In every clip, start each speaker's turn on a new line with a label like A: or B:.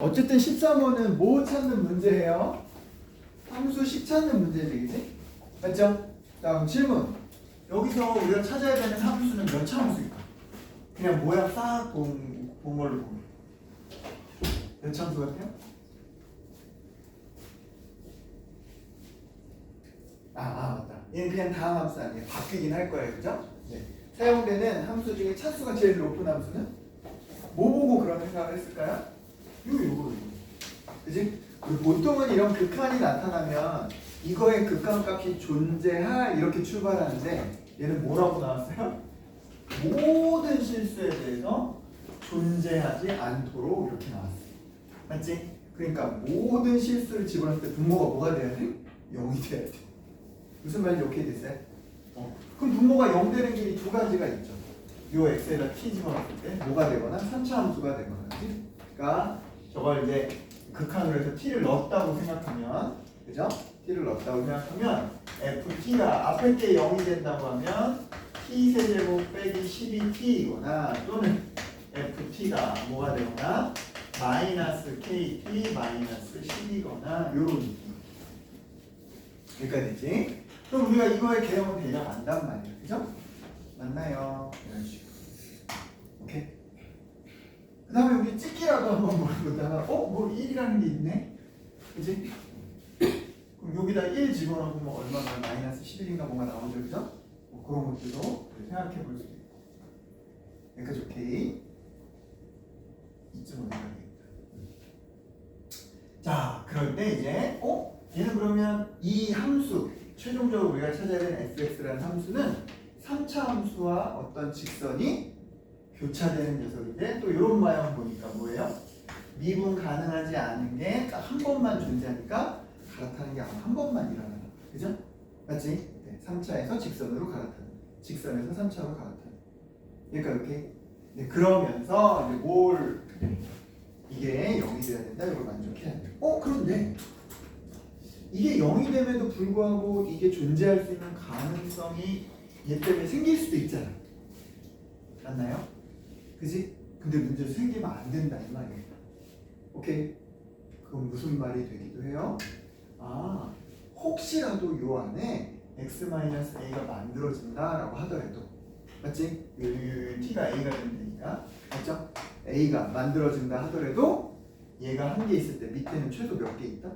A: 어쨌든 13호는 뭐 찾는 문제예요? 함수식 찾는 문제지, 그지? 맞죠? 다음 질문. 여기서 우리가 찾아야 되는 함수는 몇 차 함수일까? 그냥 모양 싹 본 걸로 보면 몇 차 함수 같아요? 맞다. 얘는 그냥 다음 함수 아니에요. 바뀌긴 할 거예요, 그죠? 네. 사용되는 함수 중에 차수가 제일 높은 함수는 뭐 보고 그런 생각을 했을까요? 요거. 그지? 그리고 보통은 이런 극한이 나타나면 이거의 극한값이 존재할 이렇게 출발하는데 얘는 뭐라고 나왔어요? 모든 실수에 대해서 존재하지 않도록 이렇게 나왔어요. 맞지? 그러니까 모든 실수를 집어넣을 때 분모가 뭐가 돼야 돼? 0이 돼야 돼. 무슨 말인지 오케이 됐어요? 그럼 분모가 0 되는 길이 두 가지가 있죠. 요 x에다 t 집어넣을 때 뭐가 되거나 3차 함수가 되거나. 그러니까 저걸 이제 극한으로 해서 t를 넣었다고 생각하면, 그죠? t를 넣었다고 생각하면 ft가 앞에 게 0이 된다고 하면 t 세제곱 빼기 12t이거나 또는 ft가 뭐가 되거나 마이너스 kt 마이너스 10이거나 요런 느낌. 여기까지 됐지? 그럼 우리가 이거의 개형은 대략 안단 말이에요. 그죠? 맞나요? 이런 식으로. 오케이? 그 다음에 우리 찍기라도 한번 보다가 뭐 1이라는 게 있네? 그치? 그럼 여기다 1 집어넣으면 얼마나 마이너스 11인가 뭔가 나오죠, 그죠? 그런 것들도 생각해 볼 수 있고. 여기까지 오케이. 이쯤으로 가야겠다. 자, 그럴 때 이제 얘는 그러면 이 함수 최종적으로 우리가 찾아야 되는 fx라는 함수는 3차 함수와 어떤 직선이 교차되는 녀석인데 또 이런 모양을 보니까 뭐예요? 미분 가능하지 않은 게 딱 한 번만 존재하니까 갈아타는 게 아마 한 번만 일어나는 거야. 그죠? 맞지? 네, 3차에서 직선으로 갈아타는, 직선에서 3차로 갈아타는. 그러니까 이렇게. 네, 그러면서 이제 이게 0이 돼야 된다. 이걸 만족해야 돼. 그런데 이게 0이 됨에도 불구하고 이게 존재할 수 있는 가능성이 얘 때문에 생길 수도 있잖아. 맞나요? 그지? 근데 문제는 생기면 안 된다 이 말이에요. 오케이? 그건 무슨 말이 되기도 해요? 혹시라도 요 안에 x-a가 만들어진다라고 하더라도, 맞지? t가 a가 되면 되니까, 맞죠? a가 만들어진다 하더라도 얘가 한 개 있을 때 밑에는 최소 몇 개 있다?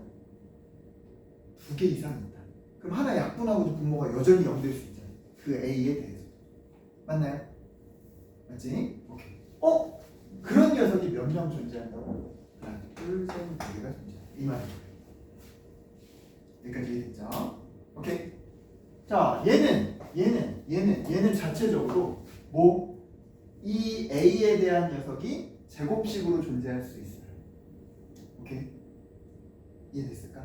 A: 2개 이상 있다. 그럼 하나 약분하고도 분모가 여전히 0 될 수 있잖아. 그 a에 대해서. 맞나요? 맞지? 오케이. 그런 녀석이 몇 명 존재한다고? 하나, 둘, 셋, 네 개가 존재한다. 이 말이에요. 여기까지 이해됐죠? 오케이. 자, 얘는 자체적으로 이 a에 대한 녀석이 제곱식으로 존재할 수 있어요. 오케이? 이해됐을까?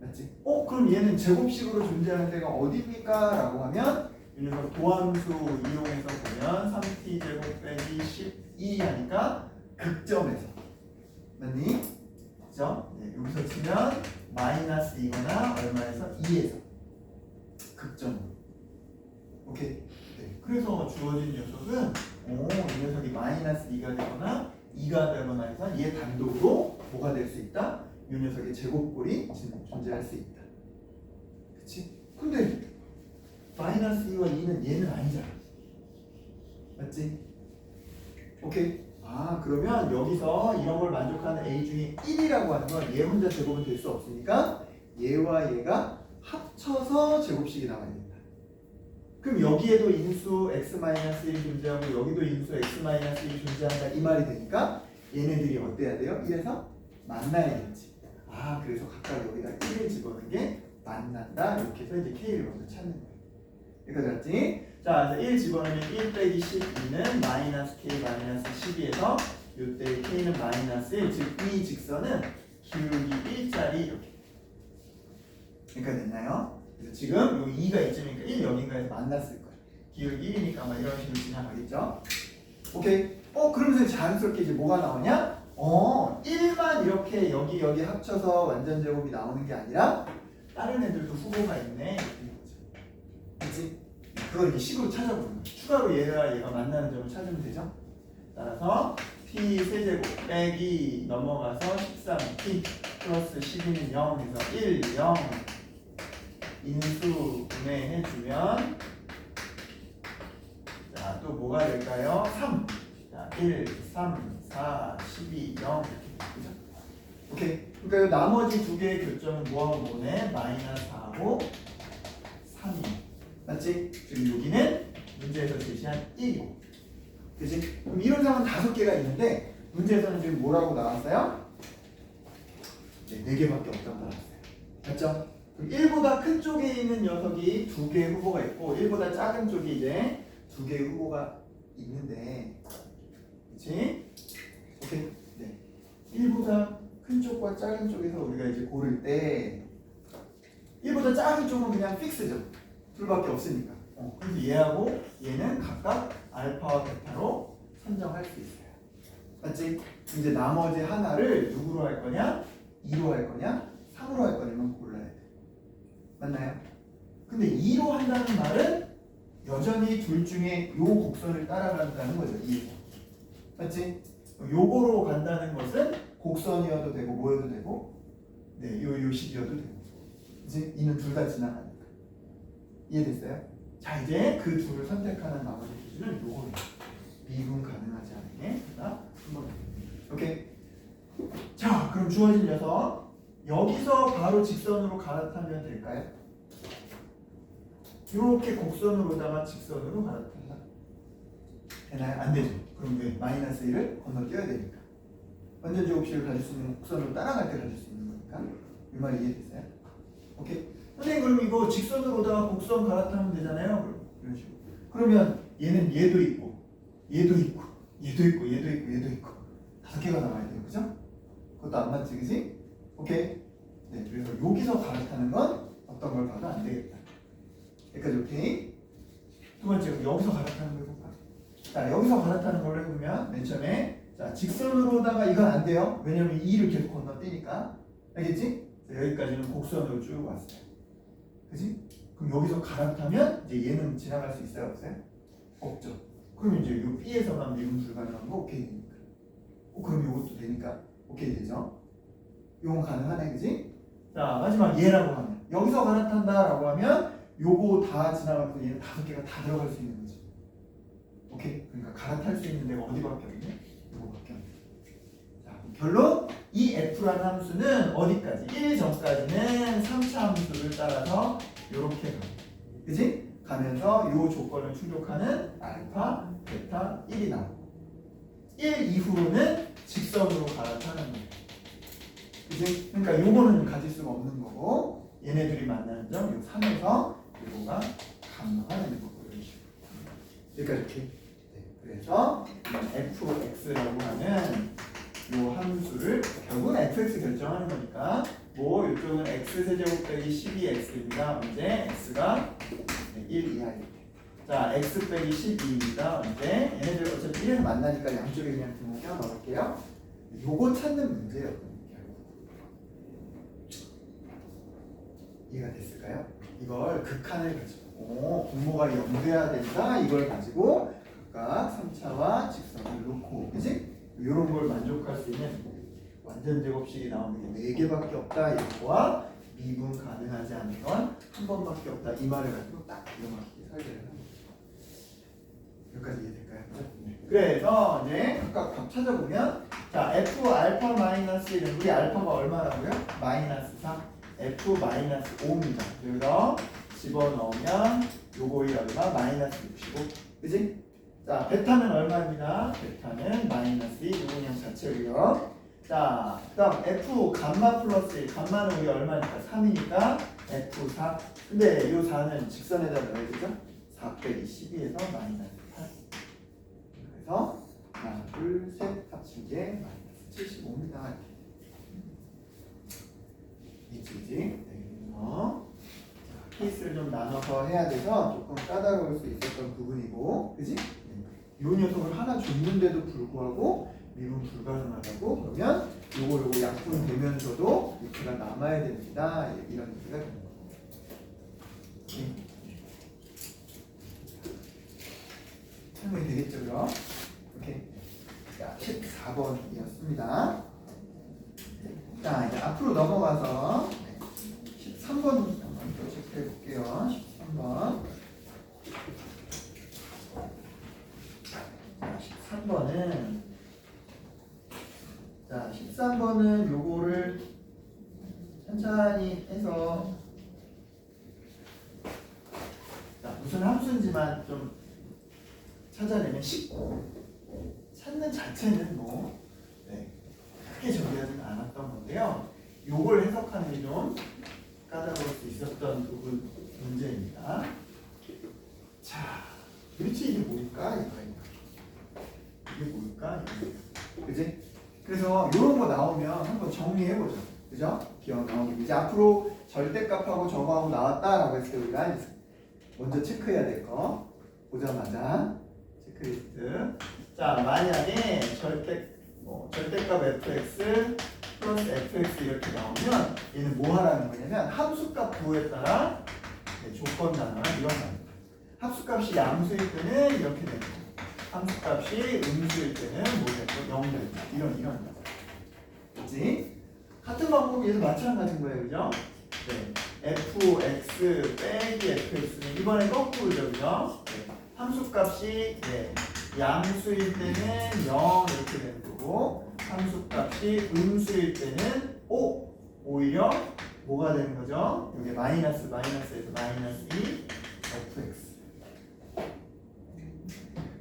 A: 맞지? 그럼 얘는 제곱식으로 존재하는 데가 어디입니까? 라고 하면 이 녀석 도함수 이용해서 보면 3t 제곱 빼기 12 하니까 극점에서. 맞니? 그죠? 네, 여기서 치면 마이너스 2거나 얼마에서 2에서 극점으로. 오케이? 네. 그래서 주어진 녀석은 이 녀석이 마이너스 2가 되거나 2가 되거나 해서 얘 단독으로 뭐가 될 수 있다? 이 녀석의 제곱꼴이 존재할 수 있다. 그치? 근데 마이너스 2와 2는 얘는 아니잖아. 맞지? 오케이? 그러면 여기서 이런 걸 만족하는 a 중에 1이라고 하는 건 얘 혼자 제곱은 될 수 없으니까 얘와 얘가 합쳐서 제곱식이 나와야 된다. 그럼 여기에도 인수 x-1 존재하고 여기도 인수 x-1 존재한다 이 말이 되니까 얘네들이 어때야 돼요? 1에서 만나야겠지. 그래서 각각 여기다 1을 집어넣는 게 만난다. 이렇게 해서 이제 k를 먼저 찾는 거예요. 여기까지 왔지? 자, 그래서 1 집어넣으면 1 빼기 12는 마이너스 k 마이너스 12에서 이때 k는 마이너스 1, 즉 이 직선은 기울기 1짜리 이렇게. 그러니까 됐나요? 그래서 지금 여기 2가 있으니까 1 여기인가에서 만났을 거예요. 기울기 1이니까 아마 이런 식으로 지나가겠죠? 오케이? 그러면서 자연스럽게 이제 뭐가 나오냐? 1만 이렇게 여기 합쳐서 완전 제곱이 나오는 게 아니라 다른 애들도 후보가 있네. 그치? 그걸 이제 식으로 찾아보는 거예요. 추가로 얘가 만나는 점을 찾으면 되죠? 따라서 t 세제곱 빼기 넘어가서 13t 플러스 12는 0에서 1, 0 인수 분해해주면 자, 또 뭐가 될까요? 3. 자, 1, 3, 4, 12, 0 그죠? 오케이. 그러니까 이 나머지 두 개의 교점은 뭐하고 뭐네? 마이너스 4하고 3이 맞지? 지금 여기는 문제에서 제시한 1이고 그지? 그럼 이런 상은 5개가 있는데 문제에서는 지금 뭐라고 나왔어요? 네, 4개밖에 없다고 나왔어요. 맞죠? 그럼 1보다 큰 쪽에 있는 녀석이 2개의 후보가 있고 1보다 작은 쪽이 이제 2개의 후보가 있는데 그치? 오케이? 네. 1보다 큰 쪽과 작은 쪽에서 우리가 이제 고를 때 1보다 작은 쪽은 그냥 픽스죠. 둘밖에 없으니까. 그래서 얘하고 얘는 각각 알파와 베타로 선정할 수 있어요. 맞지? 이제 나머지 하나를 누구로 할 거냐? 2로 할 거냐? 3으로 할 거냐만 골라야 돼. 맞나요? 근데 2로 한다는 말은 여전히 둘 중에 요 곡선을 따라간다는 거죠. 2에서. 맞지? 요거로 간다는 것은 곡선이어도 되고 뭐여도 되고 네, 요 식이어도 되고 그치? 이는 둘 다 지나가니까. 이해됐어요? 자, 이제 그 둘을 선택하는 나머지 기준은 요거예요. 미분 가능하지 않게 하나 한번 오케이? 자, 그럼 주어진 녀석 여기서 바로 직선으로 갈아타면 될까요? 이렇게 곡선으로다가 직선으로 갈아탄다. 되나요? 안 되죠. 그럼 왜? 마이너스 1을 건너뛰어야 되니까. 완전 제곱식을 가질 수 있는 곡선으로 따라갈 때 가질 수 있는 거니까. 이 말이 이해됐어요? 오케이? 선생님 그럼 이거 직선으로다가 곡선 갈아타면 되잖아요. 이런 식으로. 그러면 얘는 얘도 있고 얘도 있고 얘도 있고 얘도 있고 얘도 있고 5개가 나와야 돼요. 그죠? 그것도 안 맞지 그지? 오케이? 네, 그래서 여기서 갈아타는 건 어떤 걸 봐도 안 되겠다. 여기까지 오케이? 두 번째 여기서 갈아타는 걸 해볼까? 자, 여기서 갈아타는 걸로 해보면 맨 처음에 자, 직선으로다가 이건 안 돼요. 왜냐면 2를 계속 건너뛰니까. 알겠지? 자, 여기까지는 곡선으로 쭉 왔어요. 그지? 그럼 여기서 갈아타면 이제 얘는 지나갈 수 있어요? 없어요? 없죠. 그럼 이제 이 B에서만 미분 불가능한 거 오케이 되니까. 그럼 이것도 되니까 오케이 되죠? 이건 가능하네, 그지? 자, 마지막 얘라고 하면 여기서 갈아탄다라고 하면 요거 다 지나가면서 얘는 5개가 다 들어갈 수 있는 거지. 오케이? 그러니까 갈아탈 수 있는 데가 어디밖에 없네? 이거밖에 없네. 자, 결론 이 F라는 함수는 어디까지? 1 전까지는 3차 함수를 따라서 이렇게 가. 그지? 가면서 요 조건을 충족하는 알파, 베타 1이 나오고 1 이후로는 직선으로 갈아타는 거예요. 그지? 그러니까 요거는 가질 수가 없는 거고 얘네들이 만나는 점, 요 3에서 요거가 감마가 되는 거고 이런 식으로. 여기까지 이렇게. 네, 그래서 fx라고 하는 요 함수를 결국은 fx 결정하는 거니까 뭐 이쪽은 x 세제곱 빼기 12x입니다. 언제 x가 1 이하일 때. 자, x 빼기 12입니다. 언제 얘네들 어차피 1에서 만나니까 양쪽에 그냥 등호 껴 넣을게요. 요거 찾는 문제예요. 이해가 됐을까요? 이걸 극한을 가지고 분모가 0돼야 된다. 이걸 가지고 각각 3차와 직선을 놓고 그지? 이런 걸 만족할 수 있는 완전 제곱식이 나오는 게 4개밖에 없다. 이거와 미분 가능하지 않은 건 한 번밖에 없다. 이 말을 가지고 딱 이렇게 설계를 하는 거죠. 여기까지 이해될까요? 네. 그래서 이제 각각 답 찾아보면 자 f 알파 마이너스 1은 우리 알파가 얼마라고요? 마이너스 4 f 마이너스 5입니다. 그래서 집어넣으면 요거의 얼마? 마이너스 65 그지? 자 베타는 얼마입니다. 베타는 마이너스 2 이거 그냥 자체고요. 자 그 다음 f 감마 플러스 1 감마는 우리 얼마니까 3이니까 f4 근데 요 4는 직선에다 넣어야 되죠. 4 빼기 12에서 마이너스 8 그래서 하나 둘 셋 합친 게 마이너스 75입니다. 이지 네. 케이스를 좀 나눠서 해야 돼서 조금 까다로울 수 있었던 부분이고 그지? 이 녀석을 하나 줬는데도 불구하고 미분 불가능하다고 그러면 요거 약분되면서도 이렇게가 남아야 됩니다. 이런 얘기가 되는 거고 설명이 되겠죠 그럼? 오케이. 자 14번 14번이었습니다. 자, 이제 앞으로 넘어가서 13번 한번 또 체크해 볼게요. 13번. 자, 13번은 자, 13번은 요거를 천천히 해서 자, 무슨 함수인지만 좀 찾아내면 쉽고 찾는 자체는 뭐 크게 중요하지는 않았던 건데요. 요걸 해석하는 게 좀 까다로울 수 있었던 부분 문제입니다. 자, 도대체 이게 뭘까? 이게 뭘까? 그지? 그래서 이런 거 나오면 한번 정리해보죠. 그죠? 기억 나오게. 이제 앞으로 절대값하고 저거하고 나왔다라고 했을 때 우리가 먼저 체크해야 될 거 보자마자 체크리스트. 자, 만약에 절대값 fx 플러스 fx 이렇게 나오면 얘는 뭐 하라는 거냐면 함수값 구에 따라 조건 단어나 이런 거. 함수값이 양수일 때는 이렇게 되는 거고 함수값이 음수일 때는 뭐 되고 0 되고 이런 거. 그치? 같은 방법이 얘도 마찬가지인 거예요. 그죠? 네. fx 빼기 fx는 이번에 거꾸로죠. 그죠? 네. 함수값이 양수일 때는 0 이렇게 되는 거고 함수값이 음수일 때는 오히려 뭐가 되는 거죠? 이게 마이너스에서 마이너스 2 fx.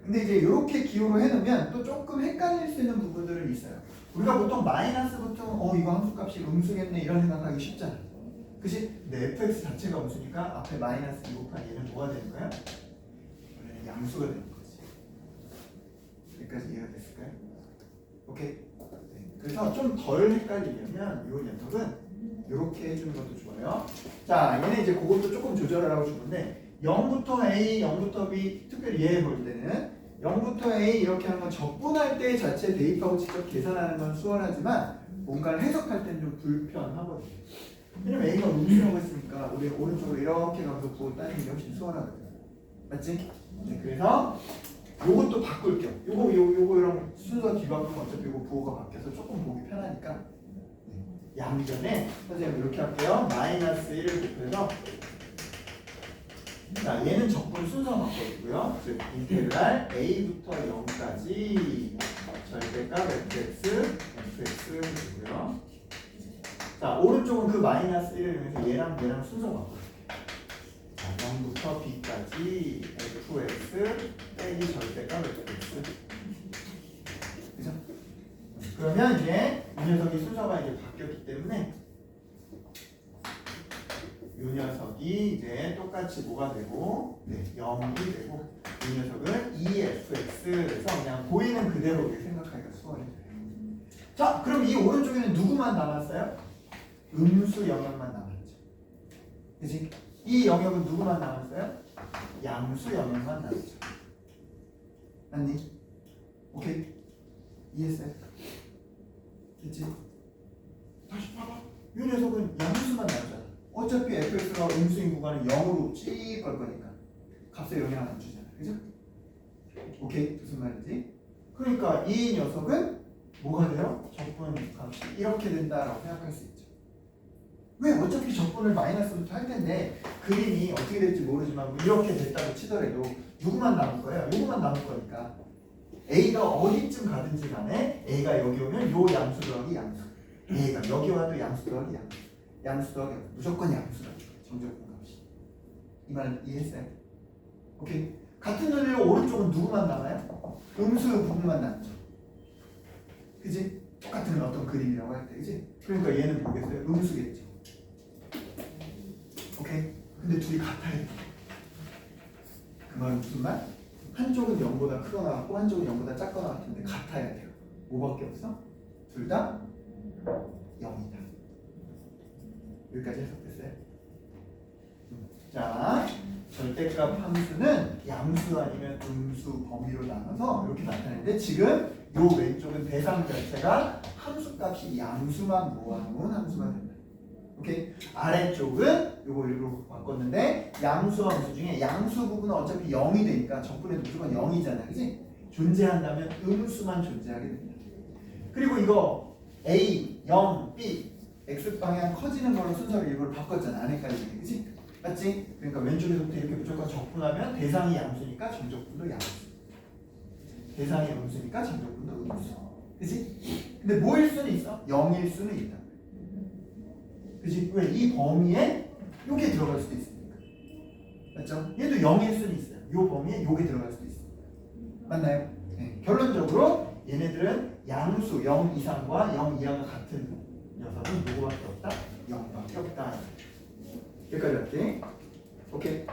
A: 근데 이제 이렇게 기호로 해놓으면 또 조금 헷갈릴 수 있는 부분들은 있어요. 우리가 보통 마이너스부터 이거 함수값이 음수겠네 이런 생각하기 쉽잖아. 그치? 근데 fx 자체가 음수니까 앞에 마이너스 2 곱하기 얘는 뭐가 되는 거야? 원래는 양수가 되는 거지. 여기까지 이해가 됐을까요? 오케이? 네. 그래서 좀 덜 헷갈리려면 이 녀석은 이렇게 해주는 것도 좋아요. 자, 얘는 이제 그것도 조금 조절하라고 주는데 0부터 A, 0부터 B 특별히 얘 볼 때는 0부터 A 이렇게 하는 건 적분할 때 자체 대입하고 직접 계산하는 건 수월하지만 뭔가를 해석할 때는 좀 불편하거든요. 왜냐면 A가 음수라고 했으니까 우리 오른쪽으로 이렇게 가면서 부호 따는 게 훨씬 수월하거든요. 맞지? 네, 그래서 요것도 바꿀게요. 요거랑 순서 뒤바꾸면 어차피 요거 부호가 바뀌어서 조금 보기 편하니까 양변에 선생님 이렇게 할게요. 마이너스 1을 곱해서 자, 얘는 적분 순서 바꿔주고요. 즉 인테그랄 a부터 0까지 절대값 fx 되고요. 자, 오른쪽은 그 마이너스 1을 이용해서 얘랑 순서 바꿔줄게요. 자, 0부터 b까지 fx 빼기 절대값 fx. 그죠? 그러면 이제 이 녀석이 순서가 이제 바뀌었기 때문에 이 녀석이 이제 똑같이 뭐가 되고 0이 되고 이 녀석은 2fx에서 그냥 보이는 그대로 이렇게 생각하기가 수월해져요. 자, 그럼 이 오른쪽에는 누구만 남았어요? 음수 영역만 남았죠. 그치? 이 영역은 누구만 남았어요? 양수 영역만 남았죠. 맞니? 오케이? 이해했어요? 됐지? 다시 봐봐. 이 녀석은 양수만 남았잖아. 어차피 fx가 음수인 구간은 0으로 찍 걸 거니까 값에 영향 안 주잖아. 그죠? 오케이? 무슨 말인지? 그러니까 이 녀석은 뭐가 돼요? 적분 값이 이렇게 된다라고 생각할 수 있죠. 왜? 어차피 적분을 마이너스부터 할 텐데 그림이 어떻게 될지 모르지만 뭐 이렇게 됐다고 치더라도 누구만 남을 거예요? 요거만 남을 거니까 A가 어디쯤 가든지 간에 A가 여기 오면 요 양수 더하기 양수 A가 여기 와도 양수 더하기 양수 더하기 무조건 양수라고 정적분 값이. 이 말 이해했어요? 오케이. 같은 논리로 오른쪽은 누구만 남아요? 음수 부분만 남죠. 그지? 똑같은 어떤 그림이라고 할 때, 그지? 그러니까 얘는 뭐겠어요? 음수겠죠. 오케이? 근데 둘이 같아야 돼. 그 말은 무슨 말? 한쪽은 0보다 크거나 같고 한쪽은 0보다 작거나 같은데 같아야 돼요. 뭐밖에 없어? 둘 다 0이다. 여기까지 해석됐어요? 자, 절대값 함수는 양수 아니면 음수 범위로 나눠서 이렇게 나타내는데 지금 요 왼쪽은 대상 자체가 함수값이 양수만 모아놓은 함수가 된다. 오케이? 아래쪽은 요거 일부러 바꿨는데 양수와 음수 중에 양수 부분은 어차피 0이 되니까 적분해도 무조건 0이잖아. 그치? 존재한다면 음수만 존재하게 됩니다. 그리고 이거 A, 0, B, X방향 커지는 걸로 순서를 일부러 바꿨잖아. 안 헷갈리게. 그치? 맞지? 그러니까 왼쪽에서부터 이렇게 무조건 적분하면 대상이 양수니까 정적분도 양수. 대상이 음수니까 정적분도 음수. 그치? 근데 뭐일 수는 있어? 0일 수는 있다. 그치? 왜? 이 범위에 요게 들어갈 수도 있으니까. 맞죠? 얘도 0일 수는 있어요. 요 범위에 요게 들어갈 수도 있어요. 맞나요? 네. 결론적으로 얘네들은 양수 0 이상과 0 이하가 같은 녀석은 누구밖에 없다? 0밖에 없다. 여기까지 할게. 오케이.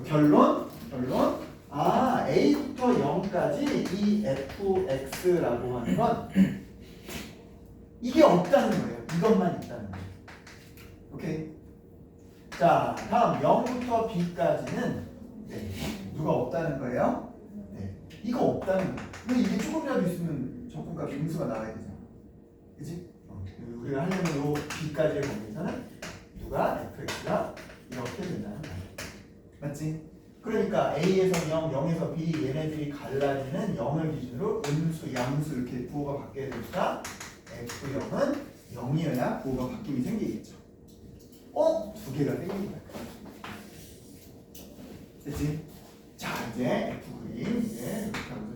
A: 결론. A부터 0까지 이 fx라고 하는 건 이게 없다는 거예요. 이것만 있다는 거예요. 오케이. 자, 다음 0부터 b까지는 네, 누가 없다는 거예요? 네, 이거 없다는 거예요. 근데 이게 조금이라도 있으면 적분값 음수가 나와야 되잖아. 그치? 우리가 하려면 요 b까지의 범위에서는 누가 fx가 이렇게 된다는 거예요. 맞지? 그러니까 A에서 0, 0에서 B 얘네들이 갈라지는 0을 기준으로 음수, 양수 이렇게 부호가 바뀌어야 되니까 F0은 0이어야 부호가 바뀜이 생기겠죠. 두 개가 생긴 거야. 됐지? 자, 이제 F 그림 이제 이렇게 하고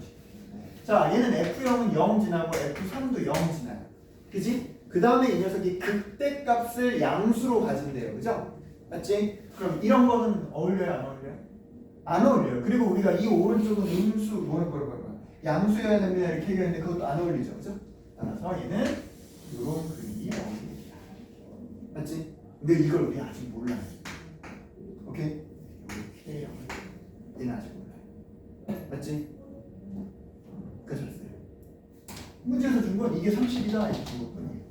A: 자, 얘는 F0은 0 지나고 F3도 0 지나요. 그지? 그 다음에 이 녀석이 극대값을 양수로 가진대요. 그죠? 맞지? 그럼 이런 거는 어울려요? 안 어울려요? 안 어울려요. 그리고 우리가 이 오른쪽은 음수, 뭐야. 양수여야 됩니다. 이렇게 얘기했는데 그것도 안 어울리죠. 그죠? 따라서 얘는 이런 그림이 어울립니다. 맞지? 근데 이걸 우리 아직 몰라요. 오케이? 이렇게 얘는 아직 몰라요. 맞지? 그러셨어요. 문제에서 준 건 이게 30이다. 이렇게 준 것뿐이에요.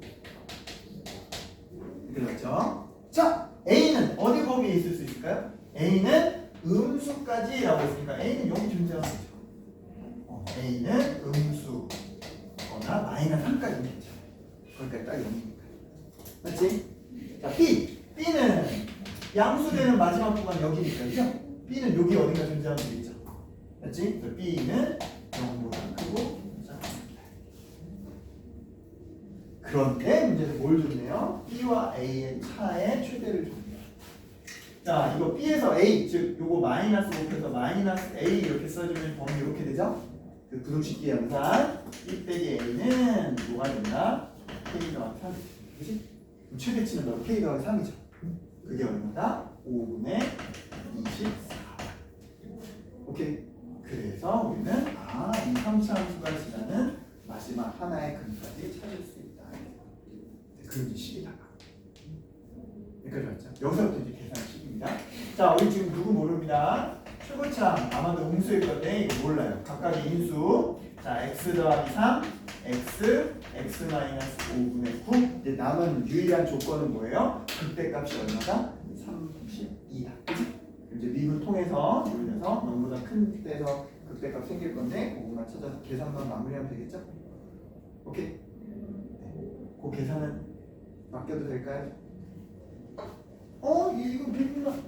A: 그렇죠? 자, A는 어디 범위에 있을 수 있을까요? A는 음수까지라고 했으니까 A는 여기 존재하는 거죠. A는 음수거나 마이너스 3까지 있겠죠. 그러니까 딱 0이니까. 맞지? 자, B는 양수되는 마지막 구간 여기니까, 그죠? B는 여기 어딘가 존재하면 되겠죠. 맞지? 그래서 B는 0보다 크고 작습니다. 그런데 문제는 뭘 줬네요? B와 A의 차의 최대를 줍니다. 자, 이거 B에서 A, 즉 요거 마이너스 곱해서 마이너스 A 이렇게 써주면 범위 이렇게 되죠? 그 부등식기 양산 B 빼기 A는 뭐가 된다? K 더하기 3. 그치? 그럼 최대치는 바로 K 더하기 3이죠. 그게 얼마다? 5분의 24. 오케이. 그래서 우리는 이 3차 함수가 지나는 마지막 하나의 근까지 찾을 수 있다. 그런지 식이다가. 여기까지 왔죠? 여기서부터 이제 계산식입니다. 자, 우리 지금 누구 모릅니다. 최고참 아마도 음수일 건데 이거 몰라요. 각각의 인수. 자, x 더하기 3, x 마이너스 5분의 9. 이제 남은 유일한 조건은 뭐예요? 극대값이 얼마다? 32다. 그치? 이제 미분 통해서 이용해서 0보다 큰 데서 극대값 생길 건데 그거만 찾아서 계산만 마무리하면 되겠죠? 오케이? 네. 그 계산은 맡겨도 될까요?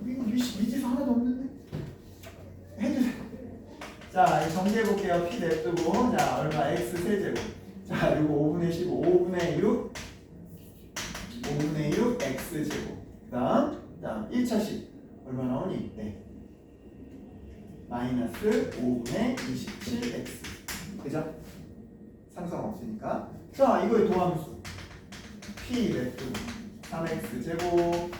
A: 이거 미지수 하나도 없는데? 해주세요. 자, 정리해볼게요. P 냅두고. 자, 얼마? X 세제곱. 자, 이거 5분의 15, 5분의 6, 5분의 6, X 제곱. 그 다음 1차식. 얼마 나오니? 네. 마이너스 5분의 27X. 그죠? 상수가 없으니까. 자, 이거의 도함수. P 냅두고. 3X 제곱.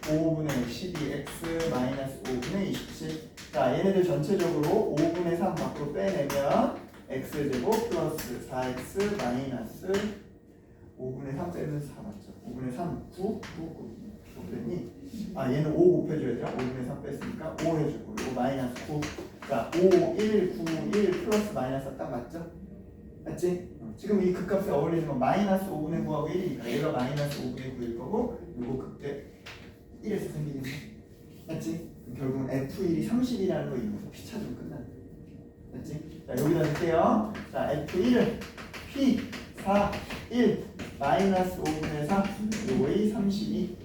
A: 5분의 12x 마이너스 5분의 27. 자, 얘네들 전체적으로 5분의 3 밖으로 빼내면 x제곱 플러스 4x 마이너스 5분의 3 빼면 4 맞죠? 5분의 3 9 뺐니? 얘는 5 곱해줘야죠. 5분의 3 뺐으니까 5 해주고 이거 마이너스 9. 자, 5, 1, 9, 1 플러스 마이너스 딱 맞죠? 맞지? 지금 이 극값에 어울리는 건 마이너스 5분의 9하고 1이니까 얘가 마이너스 5분의 9일 거고 요거 극대 1에서 생기는 거 맞지? 결국은 F1이 30이라는 거 이용해서 P 찾으면 끝난다. 맞지? 자, 여기다 넣을게요. 자, F1을 P 4 1 마이너스 5분의 4 요거의 32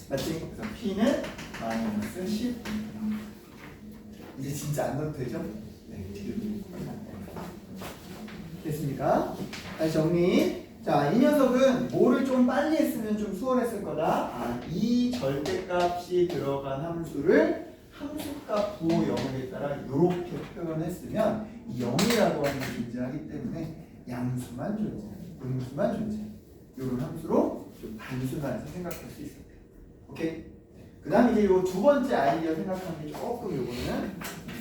A: 맞지? 그래서 P는 마이너스 10. 이제 진짜 안 넣어도 되죠? 네, 뒤로 됐습니까? 다시 정리. 자, 이 녀석은 뭐를 좀 빨리 했으면 좀 수월했을 거다. 이 절대값이 들어간 함수를 함수값 부호 영역에 따라 이렇게 표현했으면 이 0이라고 하는 게 존재하기 때문에 양수만 존재, 음수만 존재. 이런 함수로 좀 단순화해서 생각할 수 있어요. 오케이? 그 다음에 이제 요 두 번째 아이디어 생각하는 게 조금 요거는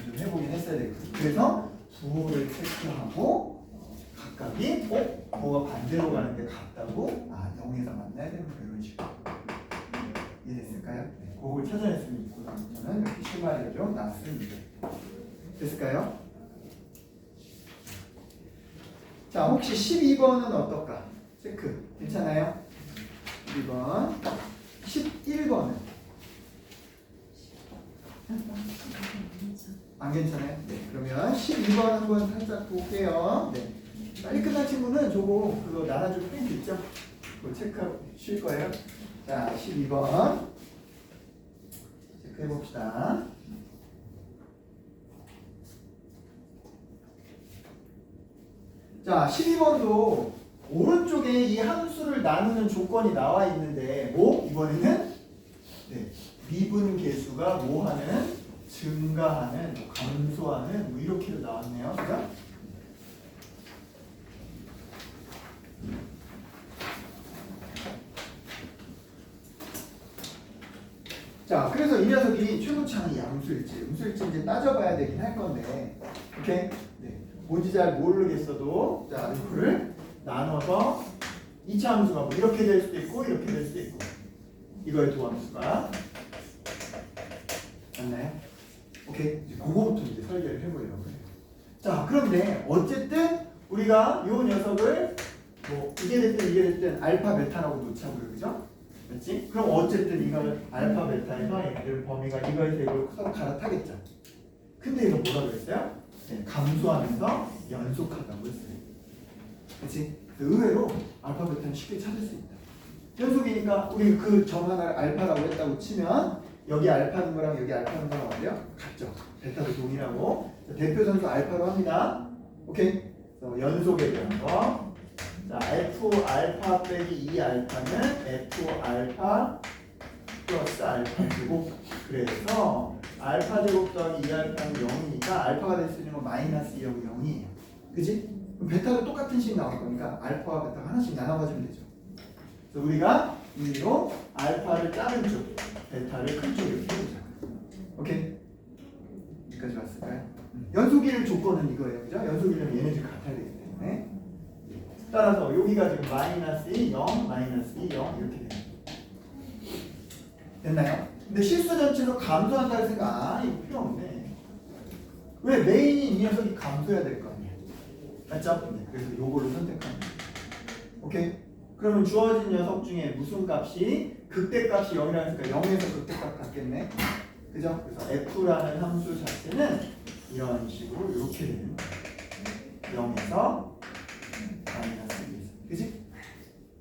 A: 좀 해보긴 했어야 되거든요. 그래서 부호를 체크하고 각각이 부호가 반대로 가는데 같다고 0에서 만나야 되는 거 이런 식으로 이해됐을까요? 네, 그걸 찾아냈으면 있고 저는 이렇게 실마리가 좀 나왔습니다. 됐을까요? 자, 혹시 12번은 어떨까? 체크 괜찮아요? 12번 11번은 안 괜찮아요? 네, 그러면 12번 한번 살짝 볼게요. 네. 빨리 끝난 친구는 저거 그거 나눠줄 프린트 있죠? 그거 체크하고 쉴 거예요. 자, 12번 체크해 봅시다. 자, 12번도 오른쪽에 이 함수를 나누는 조건이 나와 있는데 뭐? 이번에는 네, 미분 계수가 뭐 하는? 증가하는, 뭐 감소하는 뭐 이렇게도 나왔네요. 그죠? 자, 그래서 이 녀석이 최고차는 양수일지, 음수일지 이제 따져봐야 되긴 할 건데, 오케이? 네. 뭔지 잘 모르겠어도, 자, 이거를 나눠서 2차 함수가 뭐 이렇게 될 수도 있고, 이렇게 될 수도 있고, 이거의 도함수가 맞나요? 오케이? 이제 그거부터 이제 설계를 해보려고 해요. 자, 그런데 어쨌든 우리가 이 녀석을 뭐 이게 됐든 알파 베타라고 놓자고요, 그죠? 그렇지? 그럼 어쨌든 이걸 알파 베타에서 얘들 범위가 이거에 대고 서로 갈아타겠죠. 근데 이거 뭐라고 했어요? 네, 감소하면서 연속하다고 했어요. 그렇지? 의외로 알파 베타는 쉽게 찾을 수 있다. 연속이니까 우리 그 점 하나를 알파라고 했다고 치면 여기 알파는 거랑 여기 알파는 거랑 어때요? 같죠? 베타도 동일하고. 자, 대표 선수 알파로 합니다. 오케이? 연속에 대한 거. 자, F 알파 빼기 2 알파는 F 알파 플러스 알파 제곱. 그래서 알파 제곱 더하기 2 알파는 0이니까 알파가 될 수 있는 건 마이너스 2하고 0이에요. 그지? 그럼 베타도 똑같은 식 나올 거니까 알파와 베타가 하나씩 나눠가지면 되죠. 그래서 우리가 의미로 알파를 작은 쪽, 베타를 큰 쪽 이렇게 해보자. 오케이? 여기까지 왔을까요? 연속일 조건은 이거예요. 그죠? 연속이면 얘네들 같아야 되기 때문에. 따라서 여기가 지금 마이너스 2, 0, 마이너스 2, 0 이렇게 됩니다. 됐나요? 근데 실수 전체로 감소한다고 했으니까 이거 필요 없네. 왜 메인인 이 녀석이 감소해야 될 거 아니야? 맞죠? 네, 그래서 요거를 선택합니다. 오케이? 그러면 주어진 녀석 중에 무슨 값이 극대값이 0이라고 했으니까 0에서 극대값 같겠네. 그죠? 그래서 f라는 함수 자체는 이런 식으로 이렇게 되는 거예요. 0에서 마이너스 1에서. 그지?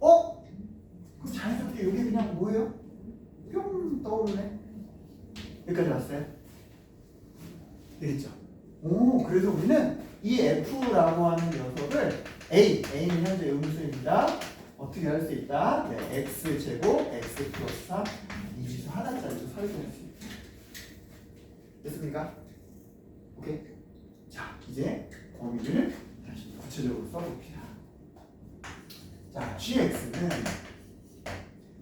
A: 그럼 자연스럽게 이게 그냥 뭐예요? 뿅 떠오르네. 여기까지 왔어요? 되겠죠? 그래서 우리는 이 f라고 하는 녀석을 a는 현재 음수입니다. 어떻게 할 수 있다? 네, x제곱 x 플러스 3 이 지수 하나짜리로 설정할 수 있다. 됐습니까? 오케이? 자, 이제 범위를 다시 구체적으로 써봅시다. 자, gx는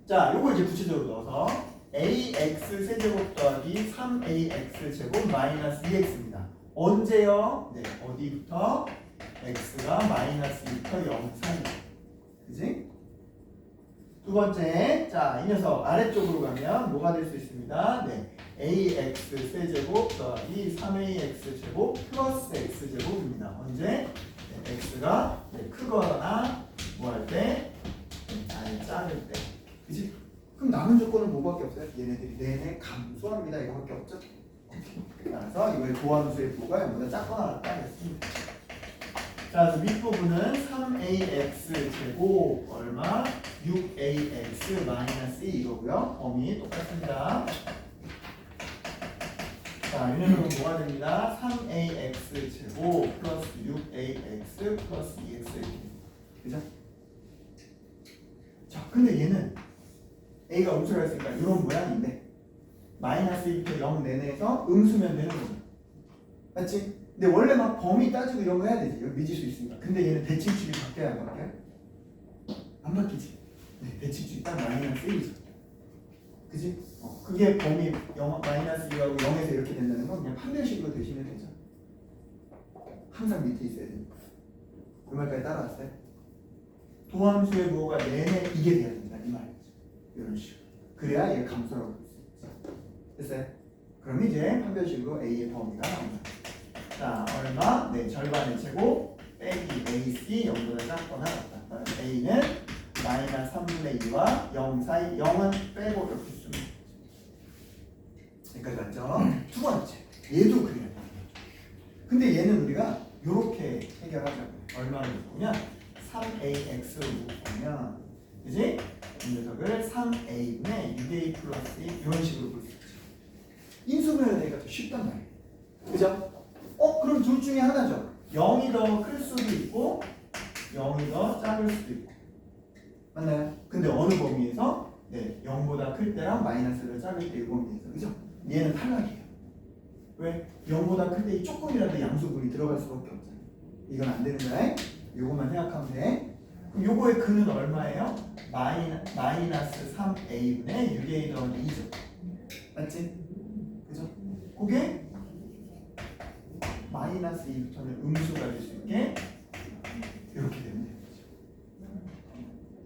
A: 자, 요거 이제 구체적으로 넣어서 ax 세제곱 더하기 3ax 제곱 마이너스 2x입니다. 언제요? 네, 어디부터? x가 마이너스 2부터 0 사이. 그지? 두 번째, 자, 이 녀석 아래쪽으로 가면 뭐가 될 수 있습니다. 네, ax 세제곱 더하기 3ax 제곱 플러스 x 제곱입니다. 언제? 네, x가 네, 크거나 뭐 할 때? 네, 작을 때. 그지? 그럼 남은 조건은 뭐밖에 없어요? 얘네들이 내내 감소합니다. 이거밖에 없죠? 따라서 이거의 도함수의 부호가 0보다 작거나 같다 했습니다. 자, 그래서 윗부분은 3ax 제곱 얼마? 6ax 마이너스 2 이거고요. 범위 똑같습니다. 자, 자, 이 녀석은 뭐가 됩니다? 3ax 제곱 플러스 6ax 플러스 2x. 그죠? 자, 근데 얘는 a가 음수가 있으니까 이런 모양인데 마이너스 1부터 0 내내에서 음수면 되는 거죠. 맞지? 근데 원래 막 범위 따지고 이런 거 해야 되지. 여기 미지수 있으니까. 근데 얘는 대칭축이 바뀌어야 안 바뀌어요? 안 바뀌지. 네, 대칭축이 딱 마이너스 1이죠. 그지? 그게 범위 마이너스 2하고 0에서 이렇게 된다는 건 그냥 판별식으로 되시면 되죠. 항상 밑에 있어야 되니까. 그 말까지 따라왔어요? 도함수의 부호가 내내 이게 돼야 된다. 이 말이죠. 이런 식으로. 그래야 얘가 감소라고 볼 수 있죠. 됐어요? 그럼 이제 판별식으로 A의 범위가 나옵니다. 자, 얼마? 네, 절반의 제곱 빼기 AC 0보다 작거나 같다. A는 마이너스 3분의 2와 0 사이 0은 빼고 이렇게 쓰면 여기까지 맞죠? 두 번째, 얘도 그래야 돼. 근데 얘는 우리가 이렇게 해결하자고요. 얼마를 보면 3AX로 보면 그지? 이 녀석을 3A분의 6A 플러스 2 이런 식으로 볼 수 있죠. 인수분해가 되기가 더 쉽단 말이에요. 그죠? 그럼 둘 중에 하나죠. 0이 더 클 수도 있고 0이 더 작을 수도 있고 맞나요? 근데 어느 범위에서? 네, 0보다 클 때랑 마이너스를 작을 때 이 범위에서 그죠? 얘는 탈락이에요. 왜? 0보다 클 때 이 조금이라도 양수분이 들어갈 수밖에 없잖아요. 이건 안 되는 거야. 요것만 생각하면 돼. 그럼 요거의 근은 얼마예요? 마이너스 3a분의 6a 더하기 2죠. 맞지? 그죠? 그게 마이너스 2부터는 음수가 될 수 있게 이렇게 되면 돼요.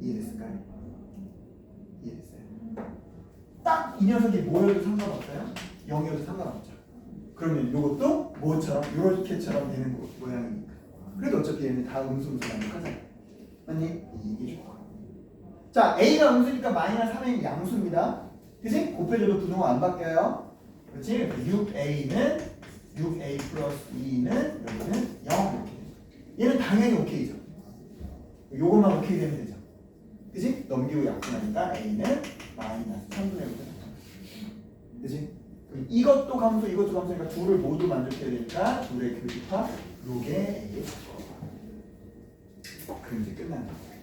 A: 이해됐을까요? 이해됐어요? 딱 이 녀석이 뭐여도 상관없어요? 0이어도 상관없죠. 그러면 이것도 뭐처럼? 이렇게처럼 되는 모양이니까. 그래도 어차피 얘는 다 음수라고 하잖아요. 맞니? 이게 좋아. 자, A가 음수니까 마이너스 3A는 양수입니다. 그치? 곱해줘도 부동은 안 바뀌어요. 그치? 6A는 6A 플러스 2는 여기는 0 이렇게 되죠. 얘는 당연히 오케이죠. 요것만 오케이 되면 되죠. 그치? 넘기고 약분하니까 A는 마이너스 3분의 5죠. 그치? 이것도 감소, 이것도 감소니까 둘을 모두 만족해야 되니까 둘의 교집합 요게 A의 그럼 이제 끝나는 거예요.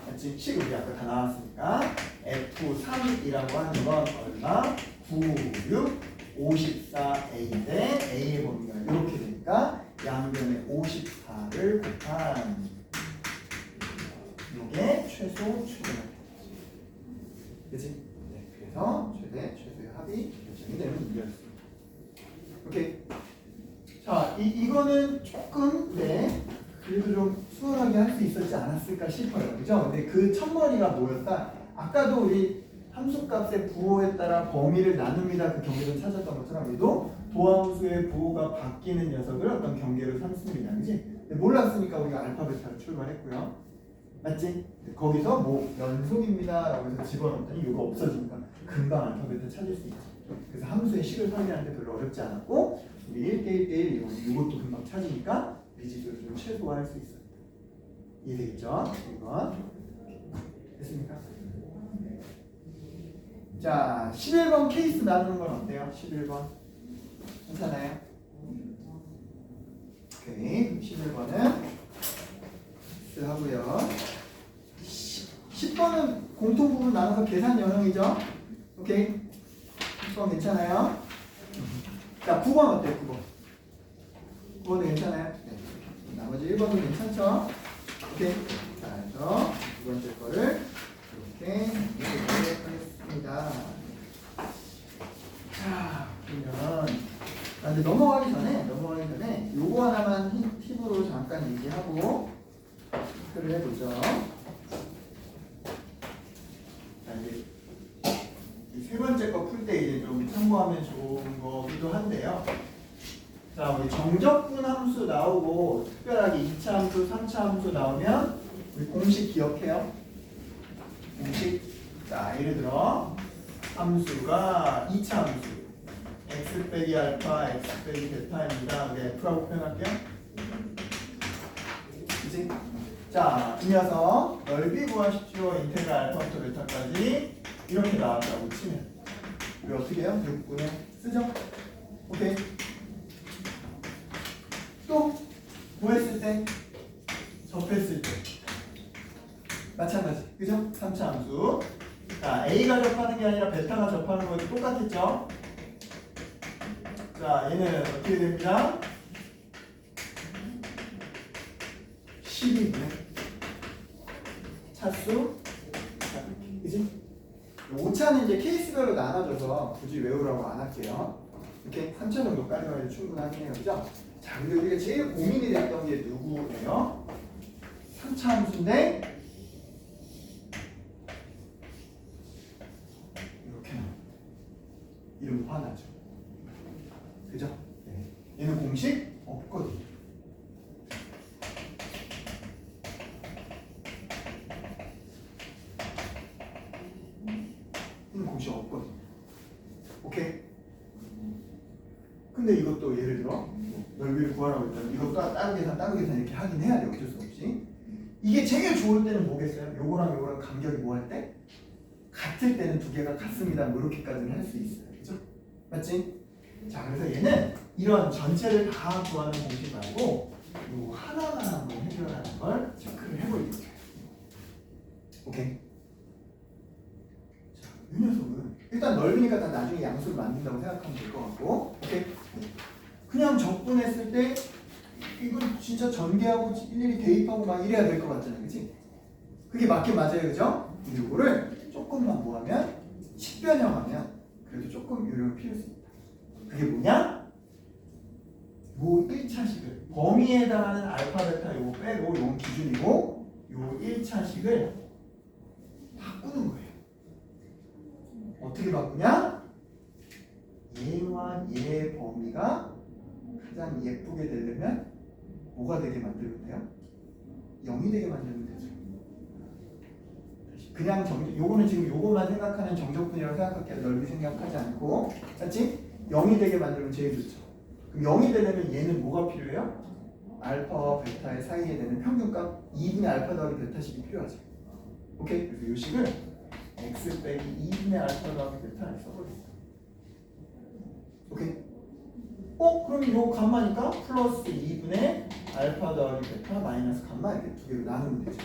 A: 맞지? 식 우리 아까 다 나왔으니까 F3이라고 하는 건 얼마? 9, 6, 54A인데 A의 범위가 이렇게 되니까 양변에 54를 곱한 이게 최소 최대가 되는 거지. 그치? 네, 그래서 최소의 합이 결정이 되는 문제였습니다. 오케이. 자, 이거는 조금 그래도 좀 수월하게 할 수 있었지 않았을까 싶어요. 그죠? 근데 그 첫머리가 뭐였다? 아까도 우리 함수값의 부호에 따라 범위를 나눕니다. 그 경계를 찾았던 것처럼 얘도 도함수의 부호가 바뀌는 녀석을 어떤 경계로 삼습니다. 그지? 근데 몰랐으니까 우리가 알파 베타로 출발했고요. 맞지? 거기서 뭐 연속입니다 라고 해서 집어넣었더니 이거 없어지니까 금방 알파 베타 찾을 수 있지. 그래서 함수의 식을 설계하는데 별로 어렵지 않았고 우리 1대1대1 이것도 금방 찾으니까 미지수를 좀 최소화할 수 있어요. 이해되겠죠? 이건 됐습니까? 자, 11번 케이스 나누는 건 어때요? 11번 괜찮아요? 오케이, 11번은 하고요. 10번은 공통 부분 나눠서 계산 영역이죠? 오케이, 10번 괜찮아요? 자, 9번 어때요? 9번은 괜찮아요? 네. 나머지 1번은 괜찮죠? 오케이. 자, 그래서 두 번째 거를 이렇게 해보도록 하겠습니다. 자, 그러면 근데 넘어가기 전에 요거 하나만 팁으로 잠깐 얘기하고 표를 해보죠. 자, 이제 이 세 번째 거 풀 때 이제 좀 참고하면 좋은 거기도 한데요. 자, 우리 정적분 함수 나오고 특별하게 2차 함수, 3차 함수 나오면 우리 공식 기억해요. 공식. 자, 예를 들어 함수가 2차 함수 x 빼기 알파, x 빼기 베타입니다. 우리 f라고 표현할게요. 그치? 자, 이 녀석 넓이 구하십시오. 인테그랄 알파부터 베타까지 이렇게 나왔다고 치면 우리 어떻게 해요? 6분의 쓰죠? 오케이. 때 접했을 때 마찬가지 그죠? 3차 함수. 자 A가 접하는 게 아니라 베타가 접하는 것도 똑같았죠? 자 얘는 어떻게 됩니다? 12분의 차수. 그지? 5차는 이제 케이스별로 나눠줘서 굳이 외우라고 안 할게요. 이렇게 3차 정도까지만 해도 충분하긴 해요. 그죠? 자, 근데 우리가 제일 고민이 됐던 게 누구예요? 3차 함수인데 이렇게 나옵니다. 이러면 화나죠. 그죠? 네. 얘는 공식 없거든요. 공식 없거든요. 오케이? 근데 이것도 예를 들어 넓이를 구하라고 했더니 이것도 따로 계산 이렇게 하긴 해야 돼요. 어쩔 수 없이. 이게 제일 좋을 때는 뭐겠어요? 요거랑 요거랑 간격이 뭐 할 때? 같을 때는 두 개가 같습니다. 뭐 이렇게까지는 할 수 있어요. 그죠? 맞지? 자, 그래서 얘는 이런 전체를 다 구하는 공식 말고 요 하나만 한번 해결하는 걸 체크를 해볼게요. 오케이? 이 녀석은 일단 넓으니까 다 나중에 양수를 만든다고 생각하면 될 것 같고, 오케이? 그냥 적분했을 때 이건 진짜 전개하고 일일이 대입하고 막 이래야 될 것 같잖아요, 그치? 그게 맞긴 맞아요, 그죠? 근데 이거를 조금만 뭐하면 식변형하면 그래도 조금 요령이 필요했습니다. 그게 뭐냐? 요 1차식을 범위에 해당하는 알파, 베타 요거 빼고 요건 기준이고 요 1차식을 바꾸는 거예요. 어떻게 바꾸냐? 얘와 얘의 범위가 가장 예쁘게 되려면 뭐가 되게 만들면 돼요? 0이 되게 만들면 되죠. 그냥 요거는 지금 요거만 생각하는 정적분이라고 생각할게요. 넓이 생각하지 않고. 맞지? 0이 되게 만들면 제일 좋죠. 그럼 0이 되려면 얘는 뭐가 필요해요? 알파와 베타의 사이에 되는 평균값 2분의 알파 더하기 베타식이 필요하죠. 오케이? 그래서 요 식을 x 빼기 2분의 알파 더하기 베타를 써버립니다. 오케이? 그럼 요 값마니까 플러스 2분의 알파 더하기 베타 마이너스 값마 이렇게 두 개로 나누면 되죠.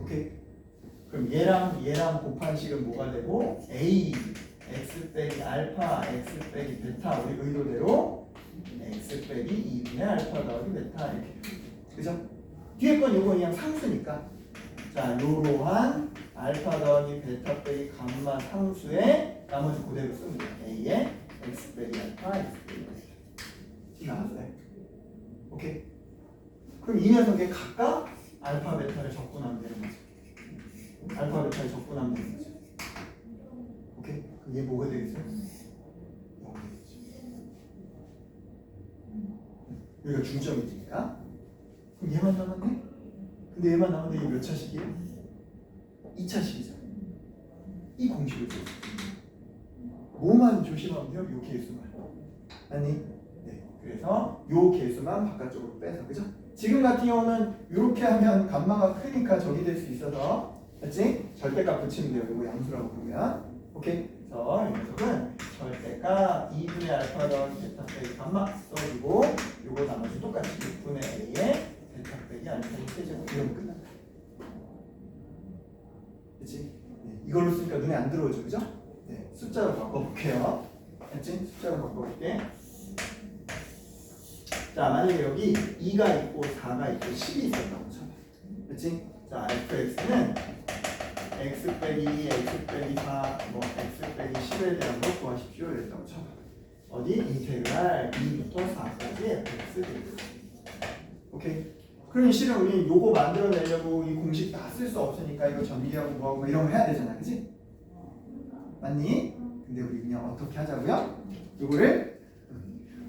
A: 오케이? 그럼 얘랑 곱한 식은 뭐가 되고 a x 빼기 알파 x 빼기 베타 우리 의도대로 x 빼기 2분의 알파 더하기 베타 이렇게 그죠? 뒤에 건 요거 그냥 상수니까 자 요러한 알파 더하기 베타 빼기 감마 상수에 나머지 그대로 쓰면 돼요. a에 x 빼기 알파 x 빼기 베타 나왔어요. 오케이? 그럼 이 녀석에 각각 알파 베타를 적분하면 되는 거죠. 알파 베타를 적분하면 되는 거죠. 오케이? 그럼 얘 뭐가 되겠어요? 0이 되겠죠. 여기가 중점이니까. 그럼 얘만 남았네? 근데 얘만 남았는데 이게 몇 차식이에요? 2차식이죠. 이 공식을 써요. 뭐만 조심하면 돼요? 요 개수만. 아니? 네. 그래서 요 개수만 바깥쪽으로 빼서, 그죠? 지금 같은 경우는 이렇게 하면 감마가 크니까 저기 될 수 있어서, 맞지? 절대값 붙이면 돼요. 이거 양수라고 보면. 오케이? 그래서 이 녀석은 절대값 2분의 알파 더하기 베타 빼기 감마 써주고, 요거 나머지 똑같이 6분의 a에 베타 빼기 알파 세제곱 이러면 끝난다. 그치? 네. 이걸로 쓰니까 눈에 안 들어오죠, 그죠? 네. 숫자로 바꿔볼게요. 그치? 숫자로 바꿔볼게. 자, 만약에 여기 2가 있고 4가 있고 10이 있었다고 쳐요. 그치? 자, fx는 x 빼기 2, x 빼기 4, 뭐 x 빼기 10에 대한 거 구하십시오. 이랬다고 쳐요. 어디? 인테그랄 2부터 4까지 fx 되고. 오케이? 그럼 실은 우리 요거 만들어내려고 이 공식 다 쓸 수 없으니까 이거 전기하고 뭐하고 뭐 이런 거 해야 되잖아. 그치? 맞니? 근데 우리 그냥 어떻게 하자고요? 요거를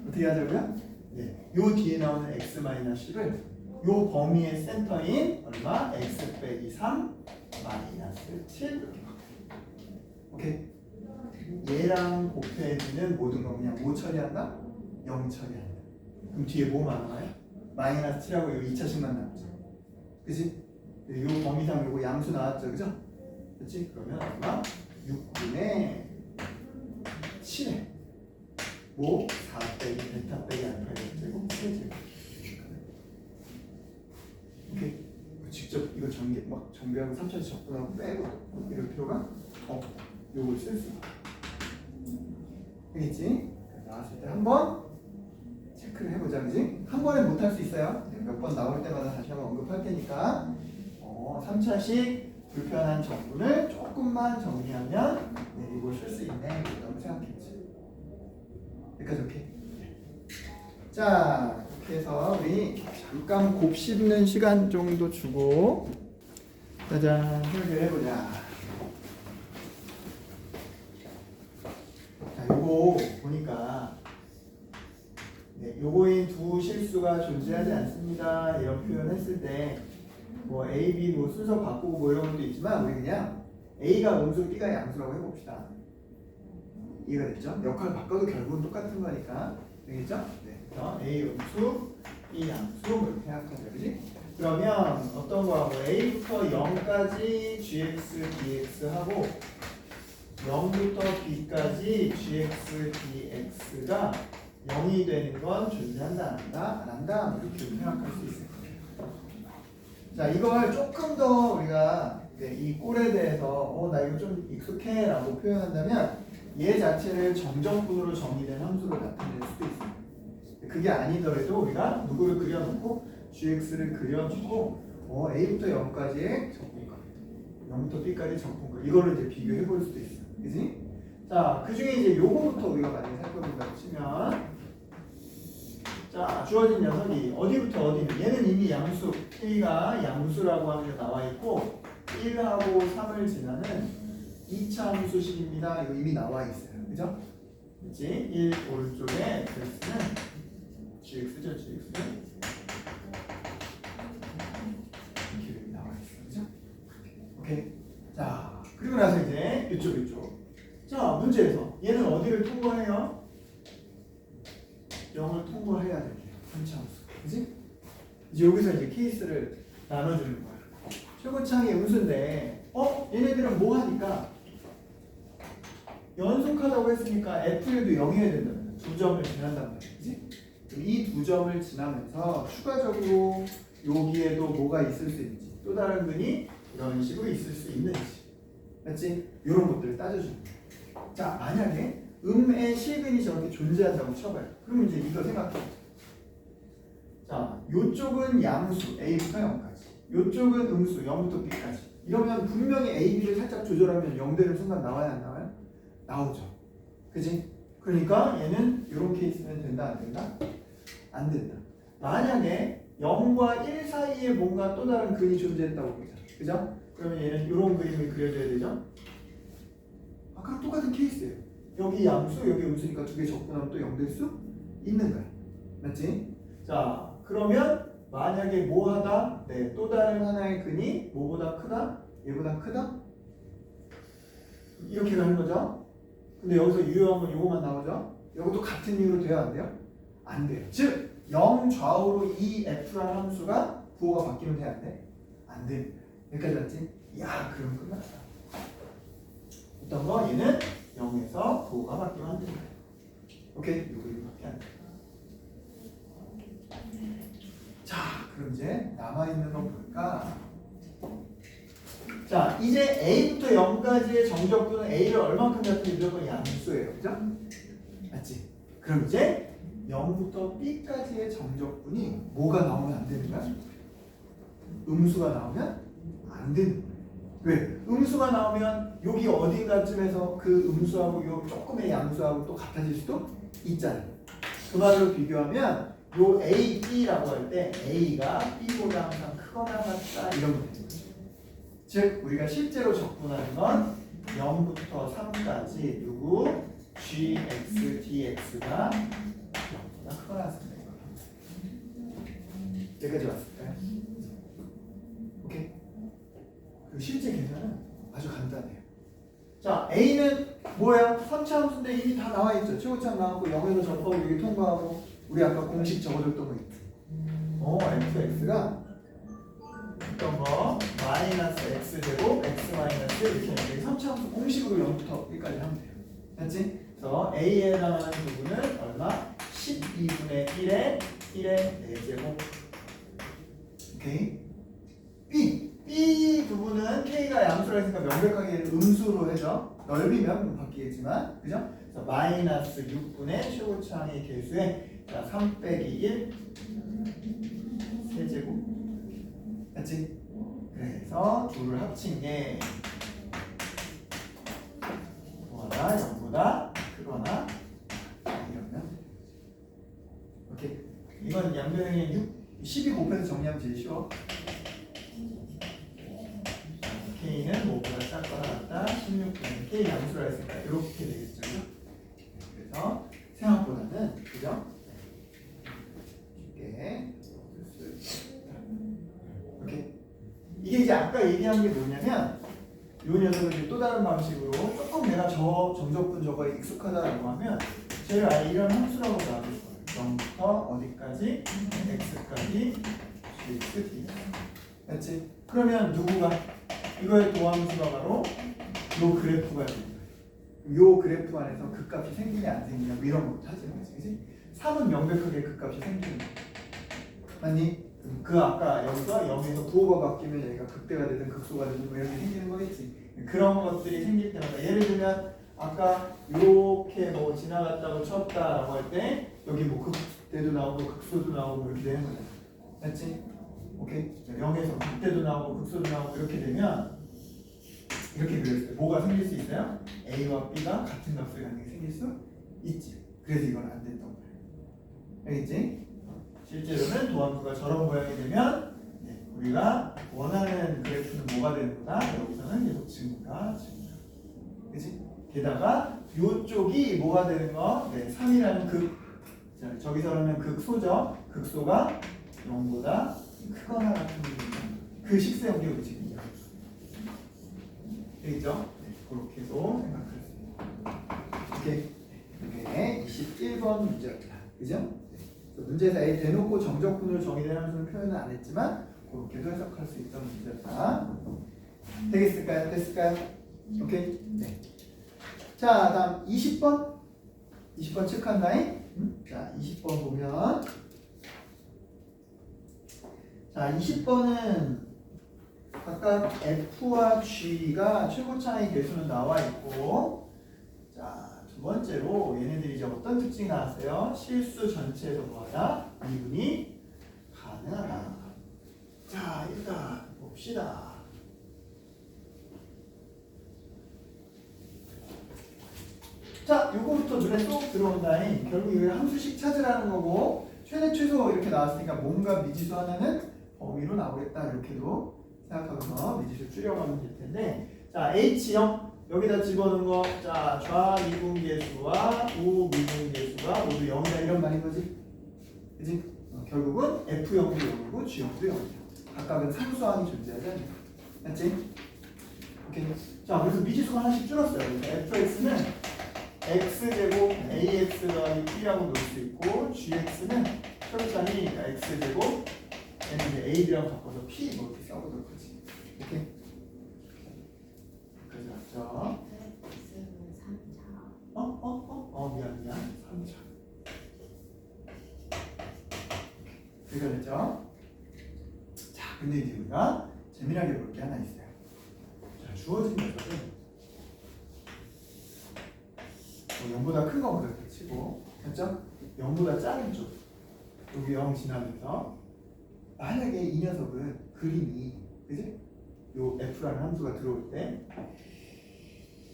A: 어떻게 하자고요? 네. 요 뒤에 나오는 x-10을 요 범위의 센터인 얼마? x 빼기 3 마이너스 7 이렇게 바꿔. 오케이? 얘랑 곱해지는 모든 거 그냥 뭐 처리한다? 0 처리한다. 그럼 뒤에 뭐 남아요? 마이너스 7하고 요 2차식만 남죠. 그치? 요 범위상 요거 양수 나왔죠, 그죠? 그치? 그러면 얼마? 6분의 7에 뭐? 4 빼기 베타 빼기 알파 제곱 세제곱. 정비하고 3차식 접근하고 빼고 이럴 필요가 없고 요걸 쓸 수가 되겠지? 나왔을 때 한번 체크를 해보자, 그지? 한 번에 못 할 수 있어요. 몇 번 나올 때마다 다시 한번 언급할 테니까 3차식 불편한 정분을 조금만 정리하면 이걸 쓸 수 있네 라고 생각했지. 여기까지 오케이? 자, 이렇게 해서 우리 잠깐 곱 씹는 시간 정도 주고 짜잔 설계를 해보자. 자, 요거 보니까 요거인 두 실수가 존재하지 않습니다 이런 표현 했을 때 뭐 A, B 뭐 순서 바꾸고 뭐 이런 것도 있지만 우리 그냥 A가 음수, B가 양수라고 해봅시다. 이해가 됐죠? 역할 바꿔도 결국은 똑같은 거니까 되겠죠? 네. 그래서 A 음수, B 양수 뭐 이렇게 생각하자, 그지? 그러면 어떤 거 하고 A부터 0까지 GX, DX 하고 0부터 B까지 GX, DX가 0이 되는 건 존재한다, 안 한다? 안 한다? 이렇게 생각할 수 있을 거예요. 자, 이걸 조금 더 우리가 이 꼴에 대해서 나 이거 좀 익숙해 라고 표현한다면 얘 자체를 정정분으로 정의된 함수로 나타낼 수도 있어요. 그게 아니더라도 우리가 누구를 그려놓고 GX를 그려주고 A부터 0까지의 적분값 0부터 B까지 적분값 이거를 이제 비교해 볼 수도 있어요. 그지? 자, 그 중에 이제 요거부터 우리가 만약에 살펴본다고 치면 자, 주어진 녀석이 어디부터 어디는 얘는 이미 양수 K가 양수라고 하는 게 나와 있고 1하고 3을 지나는 2차 함수식입니다. 이거 이미 나와 있어요. 그죠? 그치? 1 오른쪽에 x는 gx죠. gx는 이렇게 나와 있어요. 그죠? 오케이. 자, 그리고 나서 이제 이쪽. 자, 문제에서 얘는 어디를 통과해요? 0을 통과해야 돼요. 3차 함수. 그지? 이제 여기서 이제 케이스를 나눠주는 거야. 최고창이 음수인데, 얘네들은 뭐 하니까? 연속하다고 했으니까 F에도 0이어야 된다면 두 점을 지난단 말이야. 그지? 이 두 점을 지나면서 추가적으로 여기에도 뭐가 있을 수 있는지, 또 다른 근이 이런 식으로 있을 수 있는지. 맞지? 이런 것들을 따져주는 거야. 자, 만약에 음의 실근이 저렇게 존재한다고 쳐봐요. 그러면 이제 이거 생각해. 자, 요쪽은 양수 A부터 0까지, 요쪽은 음수 0부터 B까지. 이러면 분명히 A, B를 살짝 조절하면 0 되는 순간 나와야 안 나와요? 나오죠. 그지? 그러니까 얘는 이런 케이스는 된다, 안 된다? 안 된다. 만약에 0과 1 사이에 뭔가 또 다른 근이 존재했다고 보자. 그죠? 그러면 얘는 이런 그림을 그려줘야 되죠? 아까 똑같은 케이스예요. 여기 양수, 여기 음수니까 두 개 적분하면 또 0 될 수 있는 거야. 맞지? 자, 그러면 만약에 뭐 하다? 네, 또 다른 하나의 근이 뭐보다 크다? 얘보다 크다? 이렇게 가는 거죠? 근데 여기서 유효한 건 이거만 나오죠? 이것도 같은 이유로 돼야 안 돼요? 안 돼요. 즉, 0 좌우로 이 F라는 함수가 부호가 바뀌면 돼, 안 돼? 안 됩니다. 여기까지 왔지? 야, 그럼 끝났다. 어떤 거? 얘는 0에서 부호가 바뀌면 안 된다. 오케이? 이거밖에 안 돼. 자, 그럼 이제 남아있는 거 볼까? 자, 이제 A부터 0까지의 정적분은 A를 얼만큼 잡히면 무조건 양수예요. 그죠? 맞지? 그럼 이제 0부터 B까지의 정적분이 뭐가 나오면 안 되는 거야? 음수가 나오면 안 되는 거야. 왜? 음수가 나오면 여기 어딘가쯤에서 그 음수하고 요 조금의 양수하고 또 같아질 수도 있잖아요. 그 말로 비교하면 요 A, B라고 할 때 A가 B보다 항상 크거나 같다 이런 거 되는 거죠. 즉 우리가 실제로 적분하는 건 0부터 3까지 누구? GX, DX가 0보다 크거나 같습니다. 여기까지 왔을까요? 오케이. 그리고 실제 계산은 아주 간단해요. 자, A는 뭐예요? 3차 함수인데 이미 다 나와 있죠. 최고차 나오고 0에서 접하고 여기 통과하고 우리 아까 공식 적어줬던 거 있죠. fx가 어떤 거? 마이너스 x제곱 x 마이너스 이렇게 했는데 3차 함수 공식으로 0부터 1까지 하면 돼요. 됐지? 그래서 a에 해당하는 부분은 얼마? 12분의 1의 4제곱. 오케이? B 부분은 K가 양수라 했으니까 명백하게 음수로 해서 넓이면 바뀌겠지만, 그죠? 그래서 마이너스 6분의 최고차항의 개수에 자, 3 빼기 1 세제곱. 맞지? 그래서 둘을 합친 게 뭐다 0보다 크거나 이러면 오케이. 이건 양변에 12 곱해서 정리하면 제일 쉬워. K는 5보다 작거나 같다. 16분의 K 양수라 했으니까 이렇게 되겠죠. 그래서 생각보다는 그죠? 쉽게 오케이. 이게 이제 아까 얘기한 게 뭐냐면 이 녀석을 이제 또 다른 방식으로 조금 내가 저 정적분 저거에 익숙하다라고 하면 제일 아예 이런 함수라고 나올 거예요. 0부터 어디까지 x까지 gx d 맞지? 그러면 누구가 이거의 도함수가 바로 요 그래프가 됩니다. 요 그래프 안에서 극값이 생기냐 안 생기냐 뭐 이런 것도 찾는 거지, 그지? 3은 명백하게 극값이 생기는 거 맞니? 그 아까 여기서 0에서 부호가 바뀌면 여기가 극대가 되든 극소가 되든 뭐 이렇게 생기는 거겠지. 그런 것들이 생길 때마다 예를 들면 아까 이렇게 뭐 지나갔다고 쳤다라고 할 때 여기 뭐 극대도 나오고 극소도 나오고 이렇게 되는 거잖아. 맞지? 오케이? 0에서 극대도 나오고 극소도 나오고 이렇게 되면 이렇게 그렸을 때 뭐가 생길 수 있어요? A와 B가 같은 값을 갖는 게 생길 수 있지. 그래서 이건 안 됐던 거야. 알겠지? 실제로는 도함수가 저런 모양이 되면 우리가 원하는 그래프는 뭐가 되는 거다? 여기서는 계속 증가. 그치? 게다가 이쪽이 뭐가 되는 거? 3이라는 극. 저기서는 극소죠. 극소가 0보다 크거나 같은 그 식세형이 우리 지금 되겠죠? 그렇게도 생각할 수 있습니다. 오케이. 이게 21번 문제였다. 그죠? 문제에서 A 대놓고 정적분으로 정의된 함수는 표현은 안 했지만 그렇게도 해석할 수 있던 문제였다. 되겠을까요? 됐을까요? 오케이. 네. 자, 다음 20번. 20번 체크한다잉. 자, 20번 보면 자, 20번은 각각 F와 G가 최고차의 개수는 나와 있고 자, 두 번째로 얘네들이 이제 어떤 특징이 나왔어요? 실수 전체에서 뭐하다? 미분이 가능하다. 자, 일단 봅시다. 자, 요거부터 눈에 쏙 들어온다잉. 결국 이거 함수식 찾으라는 거고 최대 최소 이렇게 나왔으니까 뭔가 미지수 하나는 범위로 나오겠다. 이렇게도 생각하면서 미지수 줄여가면 될 텐데 자, H형 여기다 집어넣은 거, 자, 좌미분계수와 우미분계수가 모두 0이다 이런 말인 거지, 그지? 결국은 F형도 0이고 G형도 0이야. 각각은 상수항이 존재하지 않는 거야. 맞지? 오케이. 자, 그래서 미지수가 하나씩 줄었어요. fx는 x제곱 ax 더하기 p라고 놓을 수 있고 gx는 철산이 x제곱 얘는 a라고 바꿔서 p 뭐 이렇게 써보도록 하지. 오케이. 그죠? 미안 3차 그거 됐죠? 자, 근데 이제 우리가 재미나게 볼 게 하나 있어요. 자, 주어진 녀석은 0보다 큰 거 그렇게 치고, 맞죠? 0보다 작은 쪽 여기 0 지나면서 만약에 이 녀석은 그림이, 그지? 요 f라는 함수가 들어올 때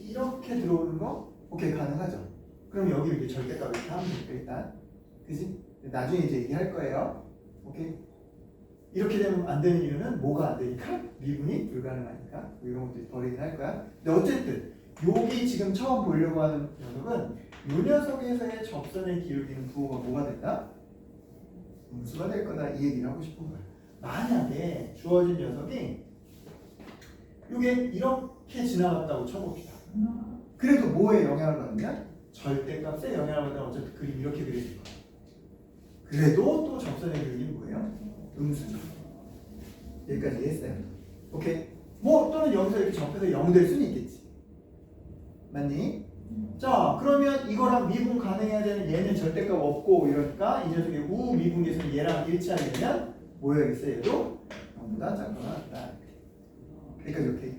A: 이렇게 들어오는 거 오케이 가능하죠. 그럼 여기 이렇게 절대값 이렇게 하면 될까 일단, 그지? 나중에 이제 얘기할 거예요. 오케이? 이렇게 되면 안 되는 이유는 뭐가 안 되니까? 미분이 불가능하니까 이런 것도 버리긴 할 거야. 근데 어쨌든 여기 지금 처음 보려고 하는 녀석은 이 녀석에서의 접선의 기울기는 부호가 뭐가 된다? 음수가 될 거다 이 얘기를 하고 싶은 거야. 만약에 주어진 녀석이 이게 이렇게 지나갔다고 쳐봅시다. 그래도 뭐에 영향을 받느냐? 절대값에 영향을 받으면 어차피 그림 이렇게 그려질 거야. 그래도 또 접선의 기울기는 뭐예요? 음수죠. 여기까지 이해했어요? 오케이. 뭐 또는 여기서 이렇게 접해서 0 될 수는 있겠지. 맞니? 자, 그러면 이거랑 미분 가능해야 되는 얘는 절대값 없고 이러니까 이 녀석의 우미분계수는 얘랑 일치하게 되면 뭐 해야겠어요? 얘도 0보다 작거나 같다. 여기까지 오케이.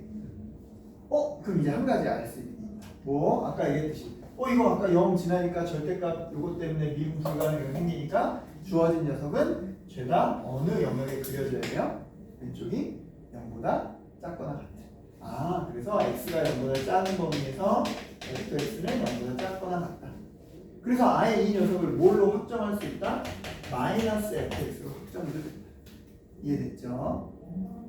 A: 그럼 이제 한 가지 알 수 있는 게 있다. 뭐 아까 얘기했듯이 이거 아까 0 지나니까 절대값 요것 때문에 미분 불가능이 생기니까 주어진 녀석은 죄다 어느 영역에 그려져야 돼요? 왼쪽이 0보다 작거나 같아. 그래서 x가 0보다 작은 범위에서 fx는 0보다 작거나 같다. 그래서 아예 이 녀석을 뭘로 확정할 수 있다? 마이너스 fx로 확정해도 된다. 이해됐죠?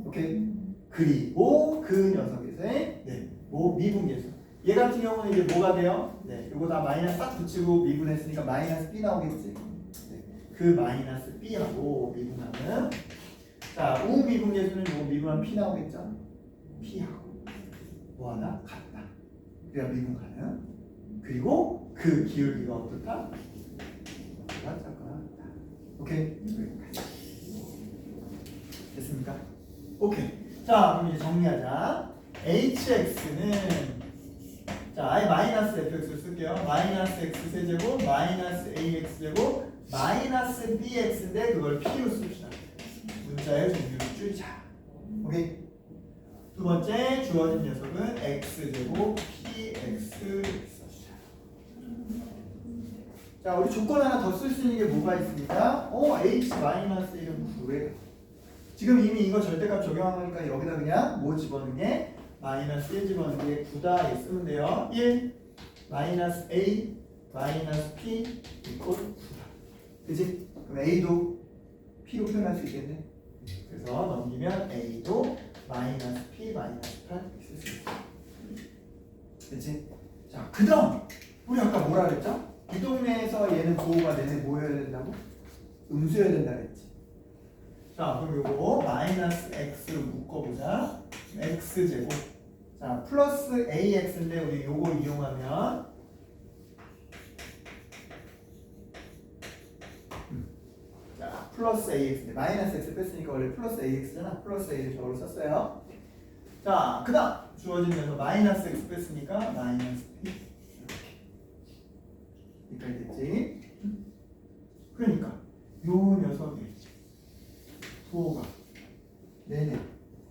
A: 오케이. 그리고 그 녀석에서의 미분계수. 얘 같은 경우는 이제 뭐가 돼요? 이거 다 마이너스 딱 붙이고 미분했으니까 마이너스 b 나오겠지. 그 마이너스 b하고 미분하면 우미분계수는 요 미분하면 p 나오겠죠? p하고 뭐하나 같다. 그래야 미분 가능. 그리고 그 기울기가 어떻다? 작거나 같다. 오케이? 됐습니까? 오케이. 자, 그럼 이제 정리하자. hx는 아예 마이너스 fx를 쓸게요. 마이너스 x 세제곱 마이너스 ax 제곱 마이너스 bx인데 그걸 p로 씁시다. 문자의 종류를 줄이자. 오케이. 두 번째 주어진 녀석은 x 제곱 px 써주자. 자, 우리 조건 하나 더 쓸 수 있는 게 뭐가 있습니까? h 마이너스 1은 9에 지금 이미 이거 절대값 적용한 거니까 여기다 그냥 뭐 집어넣는 게 마이너스 1 집어넣는 게 9다 쓰면 돼요. 1 마이너스 a 마이너스 p 이퀄 9다. 그치? 그럼 a도 p로 표현할 수 있겠네. 그래서 넘기면 a도 마이너스 p 마이너스 8 쓸 수 있어. 그치? 자, 그 다음 우리 아까 뭐라 그랬죠? 이 동네에서 얘는 부호가 내내 뭐 해야 된다고? 음수여야 된다 그랬지. 자, 그럼 요거 마이너스 x로 묶어보자. x제곱. 자, 플러스 ax인데 우리 요거 이용하면 자, 플러스 ax인데 마이너스 x 뺐으니까 원래 플러스 ax잖아. 플러스 a를 저걸로 썼어요. 자, 그 다음 주어진 녀석 마이너스 x 뺐으니까 마이너스 p 이렇게 됐지. 그러니까 요 녀석이 부호가 네네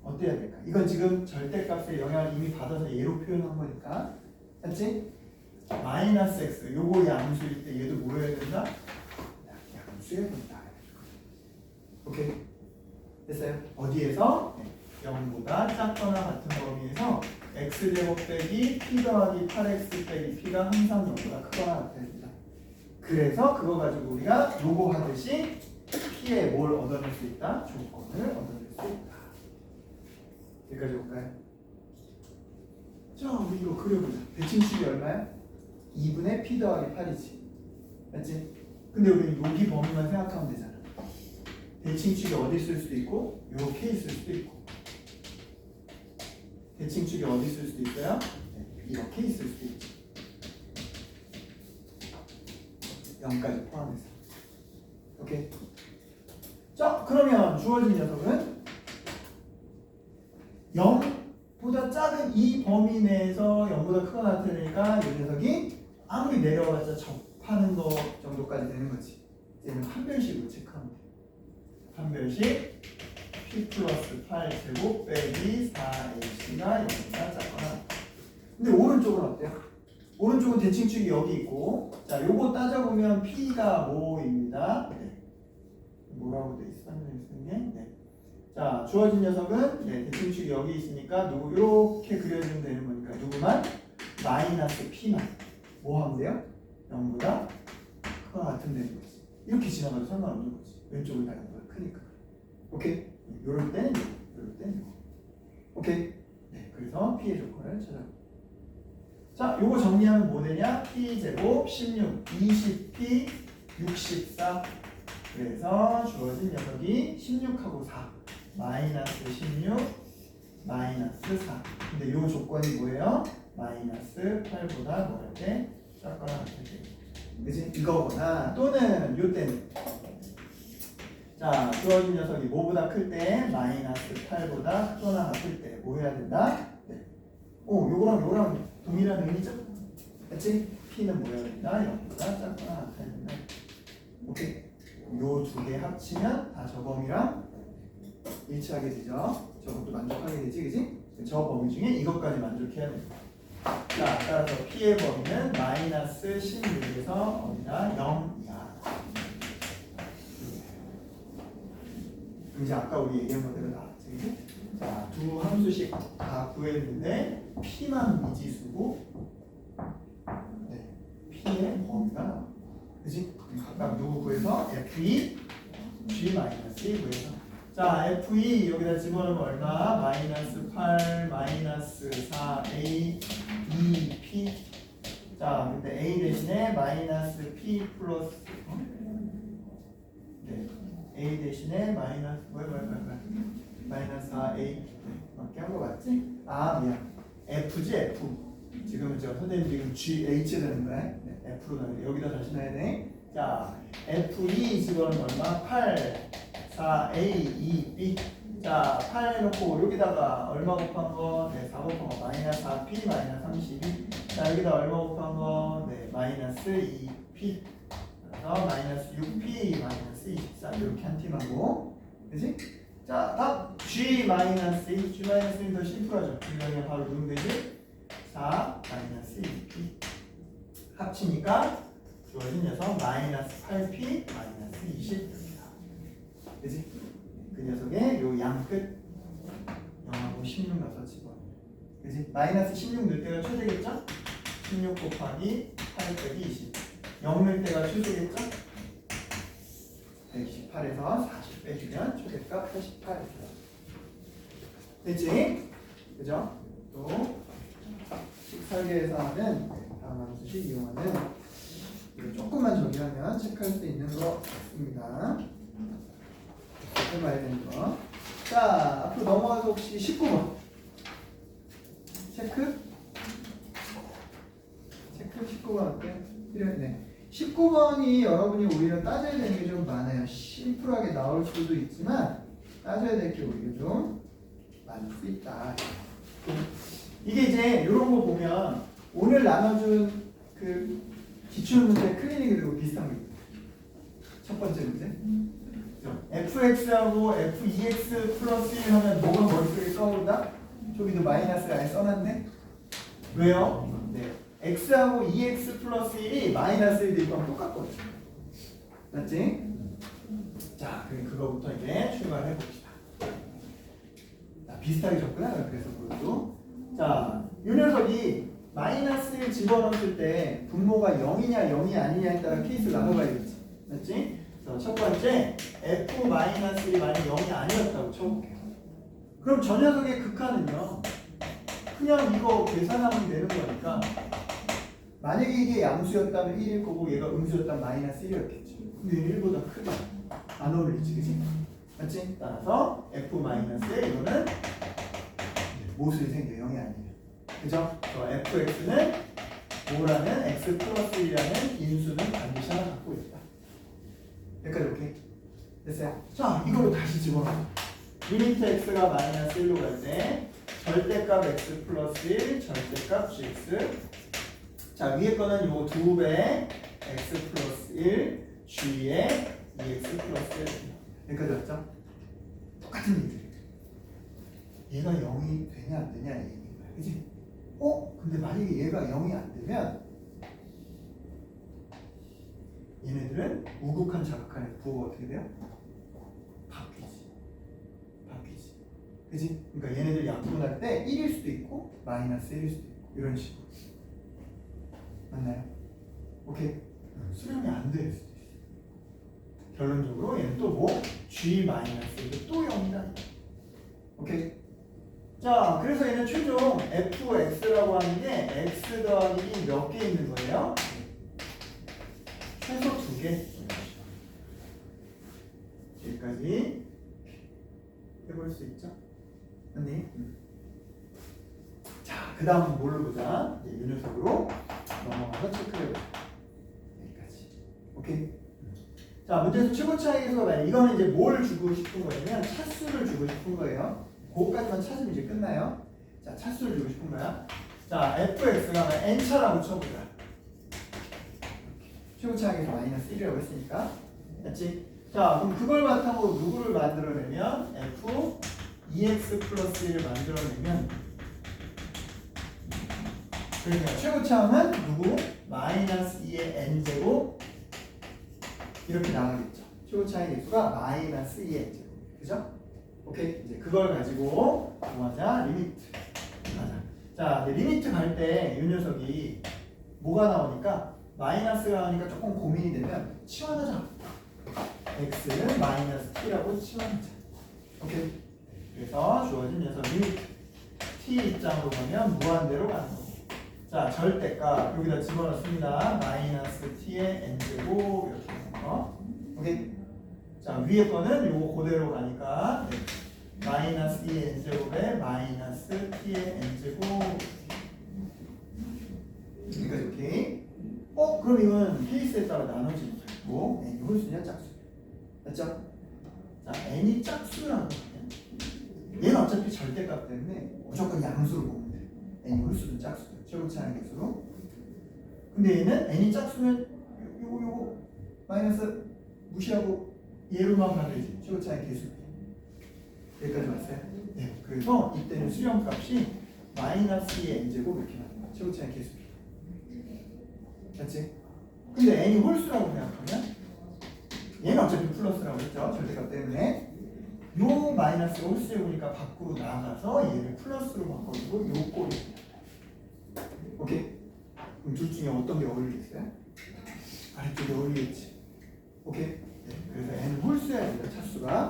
A: 어때야 될까? 이건 지금 절대값의 영향을 이미 받아서 얘로 표현한 거니까 맞지? 마이너스 x 요거 양수일 때 얘도 뭐 해야 된다? 양수해야 된다. 오케이 됐어요? 어디에서? 0보다 작거나 같은 범위에서 x제곱 빼기 p 더하기 8x 빼기 p가 항상 0보다 크거나 같아야 된다. 그래서 그거 가지고 우리가 요거 하듯이 p에 뭘 얻어낼 수 있다? 조건을 얻어낼 수 있다. 여기까지 볼까요? 자, 우리 이거 그려보자. 대칭축이 얼마야? 2분의 p 더하기 8이지. 맞지? 근데 우리 여기 범위만 생각하면 되잖아. 대칭축이 어디 있을 수도 있고 이렇게 있을 수도 있고 대칭축이 어디 있을 수도 있어요? 이렇게 있을 수도 있지. 0까지 포함해서. 오케이. 자, 그러면 주어진 녀석은 0보다 작은 이 범위 내에서 0보다 크거나 나타내니까 이 녀석이 아무리 내려와봤자 접하는 거 정도까지 되는 거지. 이제는 판별식으로 체크하면 돼. 판별식 p 플러스 8 제곱 빼기 4ac가 0보다 작거나. 근데 오른쪽은 어때요? 오른쪽은 대칭축이 여기 있고, 자, 요거 따져보면 p가 뭐입니다. 뭐라고 돼 있어? 네. 자, 주어진 녀석은 대칭축이 여기 있으니까 누구 이렇게 그려주면 되는 거니까 누구만? 마이너스 p만 뭐 하면 돼요? 0보다 크거나 같으면 되는 거지. 이렇게 지나가도 상관없는 거지. 왼쪽은 다 0보다 크니까. 오케이? 요럴 때는 요럴 때는 오케이? 네, 그래서 p의 조건을 찾아볼게요. 자, 요거 정리하면 뭐 되냐? p제곱 16, 20p, 64. 그래서 주어진 녀석이 16하고 4. 마이너스 16, 마이너스 4. 근데 요 조건이 뭐예요? 마이너스 8보다 뭐 할 때? 작거나 같을 때. 그치? 이거거나 또는 요 때는 자, 주어진 녀석이 뭐보다 클 때? 마이너스 8보다 크거나 같을 때 뭐 해야 된다? 네. 요거랑 동일한 의미죠? 그치? P는 뭐 해야 된다? 0보다 작거나 같아야 된다. 오케이? 요 두 개 합치면 다 저 범위랑 일치하게 되죠? 저것도 만족하게 되지, 그치? 저 범위 중에 이것까지 만족해야 됩니다. 자, 따라서 P의 범위는 마이너스 16에서 어디다 0 이하. 이제 아까 우리 얘기한 거대로 나왔지, 그지? 자, 두 함수씩 다 구했는데 P만 미지수고, 네, P의 범위가 나와. 그지? 각각 누구 구해서 F2, G-1 구해서. 자, F2 여기다 집어넣으면 얼마? 마이너스 8, 마이너스 4, A, 2, P. 자, 근데 A 대신에 마이너스 P 플러스, 네, A 대신에 마이너스, 마이너스 4A. 네, 맞게 한 거 맞지? 아, 미안. F지, F. 지금 저 선생님 지금 GH 되는 거야. 네, F로 나와. 여기다 다시 넣어야 돼. 자, F2 집어넣으면 얼마? 8, 4A, 2B. 자, 8 해놓고 여기다가 얼마 곱한 거? 네, 4 곱한 거 마이너스 4P, 마이너스 32. 자, 여기다 얼마 곱한 거? 네, 마이너스 2P. 그래서 마이너스 6P, 마이너스 24. 이렇게 한 팀하고. 그지? 자, 답 G-2. G-2는 더 심플하죠. 그냥 바로 누르면 되지? 4, 마이너스 2P. 합치니까 주어진 녀석 마이너스 8P, 마이너스 20입니다. 그지? 그 녀석의 요 양끝 0하고 16 넣어서 집어넣어. 그지? 마이너스 16 넣을 때가 최대겠죠? 16 곱하기 8 빼기 20. 0 넣을 때가 최대겠죠? 128에서 40 빼주면 최대값 88. 됐지? 그죠? 또 설계에서 하는 다음 함수식 이용하는 이거 조금만 정리하면 체크할 수 있는 거 같습니다. 해봐야 되는 거. 자, 앞으로 넘어가서 혹시 19번 체크? 19번 어때요? 필요했네. 19번이 여러분이 오히려 따져야 되는 게 좀 많아요. 심플하게 나올 수도 있지만 따져야 될 게 오히려 좀 많을 수 있다. 이게 이제 이런 거 보면 오늘 나눠준 그 기출문제 클리닉이고 비슷한 게 있어요. 첫 번째 문제. fx하고 f2x 플러스 1 하면 뭐가 머릿속에 떠오른다? 저기도 마이너스를 아예 써놨네? 왜요? 네. x하고 2x 플러스 1이 마이너스 1 대입하면 똑같거든. 맞지? 자, 그럼 그거부터 이제 출발해 봅시다. 자, 비슷하게 접근하라. 그래서 그것도. 자, 이 녀석이 마이너스를 집어넣을 때 분모가 0이냐 0이 아니냐에 따라 케이스를 나눠봐야겠지. 맞지? 그래서 첫 번째 f-1이 만약 0이 아니었다고 쳐볼게요. 그럼 저 녀석의 극한은요, 그냥 이거 계산하면 되는 거니까 만약에 이게 양수였다면 1일 거고 얘가 음수였다면 마이너스 1이었겠죠. 근데 1보다 크게 안 어울리지, 그치? 맞지? 따라서 f-에 이거는 모순이 생겨. 0이 아니에요. 그죠? 저 fx는 뭐라는 x 플러스 1이라는 인수는 반드시 하나 갖고 있다. 여기까지 오케이? 됐어요? 자, 이걸로 다시 집어넣어. 리미트 x가 마이너스 1로 갈 때 절대값 x 플러스 1, 절대값 gx. 자, 위에 거는 요 2배 x 플러스 1, g의 2x 플러스 1. 여기까지 왔죠? 똑같은 얘기들. 얘가 0이 되냐 안 되냐 얘기인 거야. 그치? 근데 만약에 얘가 0이 안 되면 얘네들은 우극한 자극한에서 부호가 어떻게 돼요? 바뀌지. 그치? 그러니까 얘네들 약분할 때 1일 수도 있고 마이너스 1일 수도 있고 이런 식으로. 맞나요? 오케이? 수렴이 안 될 수도 있어. 결론적으로 얘는 또 뭐? G-1도 또 0이다. 오케이? 자, 그래서 얘는 최종 fx라고 하는 게 x 더하기 몇 개 있는 거예요? 최소 2개. 여기까지 해볼 수 있죠? 맞니? 자, 그 다음 뭘로 보자? 이 녀석으로 넘어가서 체크해보자. 여기까지. 오케이? 자, 문제에서 최고 차이에서 봐요. 이거는 이제 뭘 주고 싶은 거냐면 차수를 주고 싶은 거예요. 그거까지만 찾으면 이제 끝나요. 자, 차수를 주고 싶은 거야. 자, fx가 n차라고 쳐보자. 최고 차이에서 마이너스 1이라고 했으니까. 됐지? 자, 그럼 그걸 바탕으로 누구를 만들어내면 f 2x 플러스 1을 만들어내면 그러니까 최고차항은 누구? 마이너스 2의 n제곱 이렇게 나가겠죠. 최고차항의 개수가 마이너스 2의 n제곱. 그죠? 오케이. 이제 그걸 가지고 뭐하자? 리미트 가자. 자, 리미트 갈 때 이 녀석이 뭐가 나오니까 마이너스가 나오니까 조금 고민이 되면 치환하자. x는 마이너스 t라고 치환하자. 오케이. 그래서 주어진 녀석 리미트 t 입장으로 가면 무한대로 가는 거고. 자, 절대값 여기다 집어넣습니다. 마이너스 t의 n제곱 이렇게 하는 거. 오케이. 자, 위에 거는 요거 그대로 가니까 네. 마이너스 2의 n제곱에 마이너스 t의 n제곱. 여기까지 오케이. 그럼 이건 케이스에 따라 나눠지는 거고 n이 홀수냐 짝수냐. 맞죠? 자, n이 짝수라고 하면 얘는 어차피 절대값 때문에 무조건 양수로 보면 돼. n이 홀수든 짝수든 최고차항의 개수로. 근데 얘는 n이 짝수면 요거 마이너스 무시하고 얘로만 받으지. 최고차항의 개수. 여기까지 왔어요? 네. 그래서 이때는 수렴값이 마이너스 2의 n제곱 이렇게 나와요. 최고차항의 개수. 맞지? 근데 n이 홀수라고 생각하면 얘는 어차피 플러스라고 했죠. 절대값 때문에. 요 마이너스가 홀수제곱이니까 밖으로 나가서 얘를 플러스로 바꿔주고 요 꼴이. 오케이? 그럼 둘 중에 어떤 게 어울리겠어요? 아래쪽에 어울리겠지. 오케이? 네. 그래서 n은 홀수여야 돼요. 차수가.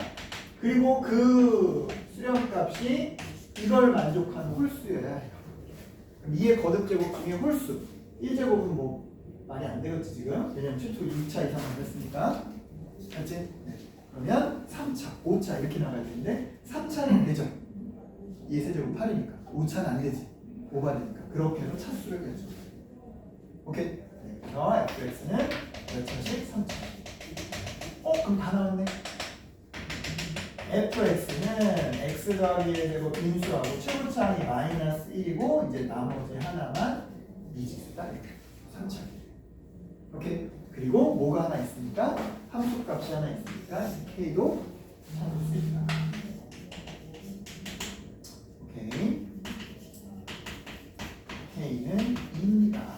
A: 그리고 그 수렴값이 이걸 만족하는 홀수여야 해요. 그럼 2의 거듭제곱 중에 홀수 1제곱은 뭐 말이 안 되겠지 지금. 왜냐면 최초 2차 이상 만났으니까. 맞지? 네. 그러면 3차, 5차 이렇게 나가야 되는데 3차는 되죠. 2의 세제곱 8이니까 5차는 안 되지. 오버되니까. 그렇게 해서 차수를 계죠. 오케이? 네. 그래서 fx는 몇 차씩? 3차. 그럼 다 나왔네. fx는 x 더하기 1의 제곱 인수하고 최고차항이 마이너스 1이고 이제 나머지 하나만 미지수다. 3차. 오케이? 그리고 뭐가 하나 있으니까 함수값이 하나 있으니까 k도 찾을 수 있다. 오케이. k는 2입니다.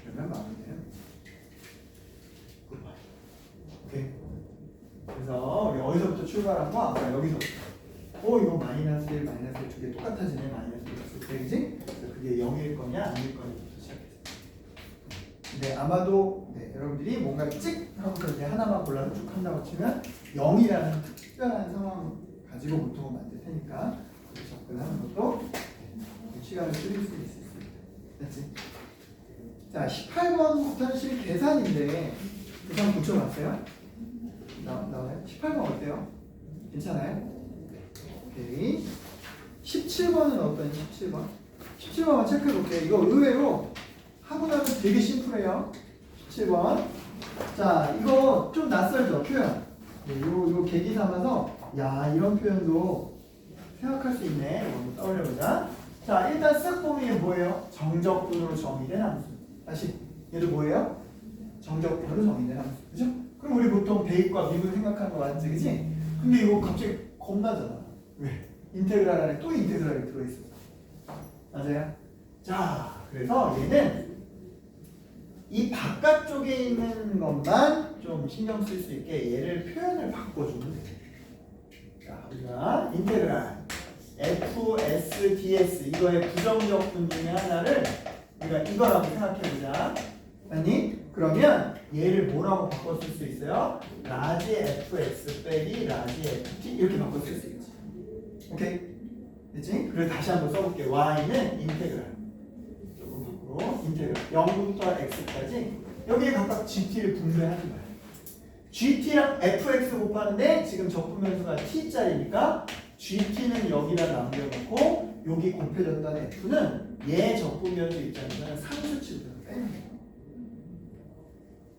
A: 그러면 마무리돼요. 굿바이. 오케이. 그래서 우리 어디서부터 출발한 거? 아까 여기서부터. 이거 마이너스 1, 마이너스 1 두 개 똑같아지네. 마이너스 1 했을 때, 그지? 그래서 그게 0일 거냐, 아닐 거냐부터 시작했어요. 근데 아마도 네, 여러분들이 뭔가 찍 하고서 이제 하나만 골라서 쭉 한다고 치면 0이라는 특별한 상황 가지고 보통은 만들 테니까 그렇게 접근하는 것도 네, 시간을 줄일 수 있습니다. 됐지? 자, 18번부터는 실 계산인데 계산 붙여봤어요? 나와요? 18번 어때요? 괜찮아요? 오케이. 17번은 어떠니? 17번? 17번만 체크해볼게요. 이거 의외로 하고 나면 되게 심플해요. 17번. 자, 이거 좀 낯설죠? 표현. 네, 요 계기 삼아서, 야, 이런 표현도 생각할 수 있네. 이거 한번 떠올려보자. 자, 일단 쓱 보면 이게 뭐예요? 정적분으로 정의된 함수. 다시, 얘도 뭐예요? 정적분으로 정의된 함수. 그죠? 그럼 우리 보통 대입과 미분 생각하는 거 맞지? 그지? 근데 이거 갑자기 겁나잖아. 왜? 인테그랄 안에 또 인테그랄이 들어있어. 맞아요? 자, 그래서 얘는 이 바깥쪽에 있는 것만 좀 신경 쓸 수 있게 얘를 표현을 바꿔주면 돼요. 자, 우리가 인테그랄 fs ds 이거의 부정적분 중에 하나를 우리가 이거라고 생각해보자. 아니? 그러면 얘를 뭐라고 바꿔 쓸 수 있어요? 라지 fx 빼기 라지 ft 이렇게 바꿔 쓸 수 있지. 오케이? 됐지? 그래서 다시 한번 써볼게. y는 인테그랄 인테그랄 0부터 x까지 여기에 각각 gt를 분배하지 마요. gt랑 fx 곱하는데 지금 적분변수가 t짜리니까 gt는 여기다 남겨놓고 여기 곱해졌다는 f는 얘 적분변수 입장에서는 상수치를 빼는 거예요.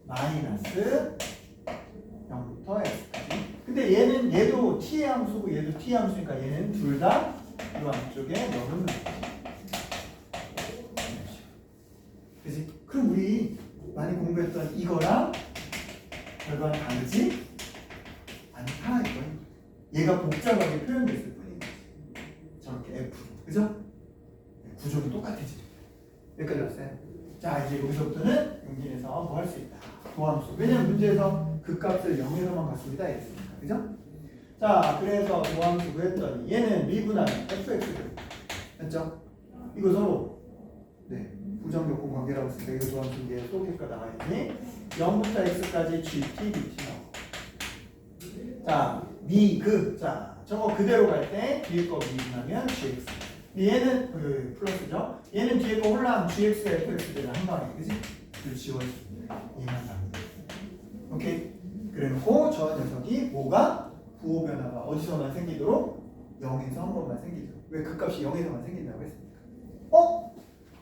A: 마이너스 0부터 x까지. 근데 얘도 t의 함수고 얘도 t의 함수니까 얘는 둘 다 이 안쪽에 넣으면 돼요. 그치? 그럼 우리 많이 공부했던 이거랑 결과는 다르지? 않다 이거예요. 얘가 복잡하게 표현됐을 뿐이지. 저렇게 F, 그죠? 구조는 똑같아지죠. 여기까지 왔어요. 자, 이제 여기서부터는 용진에서 뭐 할 수 있다. 도함수. 왜냐면 문제에서 그 값을 0에서만 갔습니다. 이랬으니까. 그죠? 자, 그래서 도함수 구했더니 얘는 미분하면 fx를 했죠? 이거 서로 네 부정격분 관계라고 했으니까 이거 도함수인데 소개가 나와야지. 0부터 x까지 gt, dt 나오고. 자, 자, 저거 그대로 갈 때 뒤에 거 미분하면 gx. 얘는 플러스죠. 얘는 뒤에 거 홀라하면 gx가 fx 되는 한 방에, 그지? 그 지워집니다. 얘만 남니다. 오케이. 그래놓고 저 녀석이 뭐가 부호 변화가 어디서만 생기도록 0에서 한 번만 생기도록. 왜 그 값이 0에서만 생긴다고 했습니까?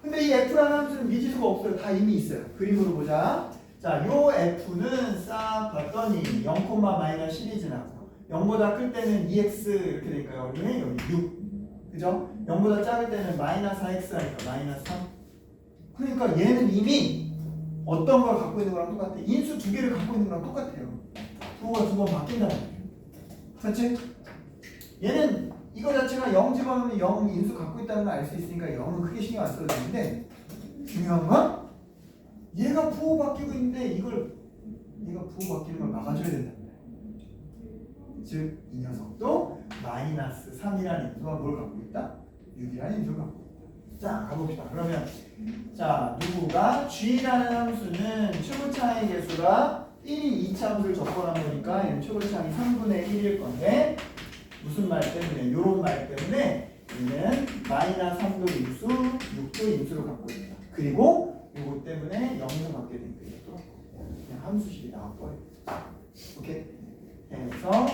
A: 근데 이 f라는 함수는 미지수가 없어요. 다 이미 있어요. 그림으로 보자. 자, 요 f는 싹 봤더니 0, 마이너스 10이 지나고 0보다 클 때는 2x 이렇게 되니까요. 여기는 여기 6. 그죠? 0보다 작을 때는 마이너스 4x 하니까 마이너스 3. 그러니까 얘는 이미 어떤 걸 갖고 있는 거랑 똑같아. 인수 두 개를 갖고 있는 거랑 똑같아요. 부호가 두 번 바뀐단 말이에요. 맞지? 얘는 이거 자체가 0 집어넣으면 0 인수 갖고 있다는 걸 알 수 있으니까 0은 크게 신경 안 써도 되는데 중요한 건 얘가 부호 바뀌고 있는데 얘가 부호 바뀌는 걸 막아줘야 된단 말이에요. 즉, 이 녀석도 마이너스 3이라는 인수가 뭘 갖고 있다? 6이라는 인수를 갖고 있다. 자, 가봅시다. 그러면 자, 누구가 G라는 함수는 최고차의 개수가 1이 2차함수를 접근한 거니까 얘는 최고차이 3분의 1일 건데 무슨 말 때문에? 요런 말 때문에 얘는 마이너스 3도 인수, 6도 인수를 갖고 있다. 그리고 요거 때문에 0을 갖게 된 거예요. 그냥 함수식이 나와버려요. 오케이? 그래서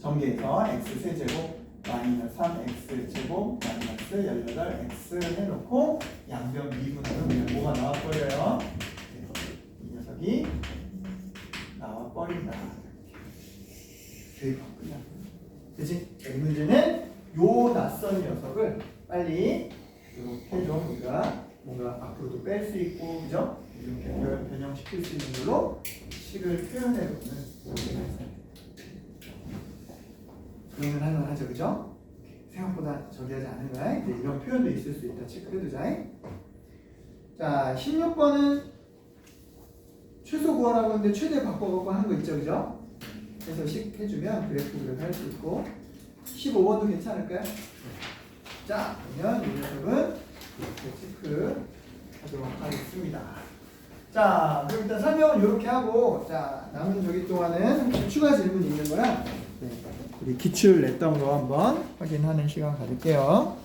A: 전개해서 x 세제곱 마이너스 3x제곱 마이너스 18x 해놓고 양변 미분하면 그냥 뭐가 나와버려요? 이 녀석이 나와버린다. 대입하고 끝나. 그치? 이 문제는 요 낯선 녀석을 빨리 이렇게 좀 우리가 뭔가 앞으로도 뺄 수 있고, 그죠? 이렇게 변형시킬 수 있는 걸로 식을 표현해놓는 문제가 있어요. 그러면 할만하죠, 그죠? 생각보다 저기 하지 않은 거야. 이제 이런 표현도 있을 수 있다. 체크해두자. 자, 16번은 최소 구하라고 하는데 최대 바꿔갖고 하는 거 있죠, 그죠? 그래서 식 해주면 그래프를 할 수 있고 15번도 괜찮을까요? 자, 그러면 이 녀석은 이렇게 체크하도록 하겠습니다. 자, 그럼 일단 설명은 이렇게 하고, 자, 남은 저기 동안은 혹시 추가 질문 있는 거야? 네, 우리 기출 냈던 거 한번 확인하는 시간 가질게요.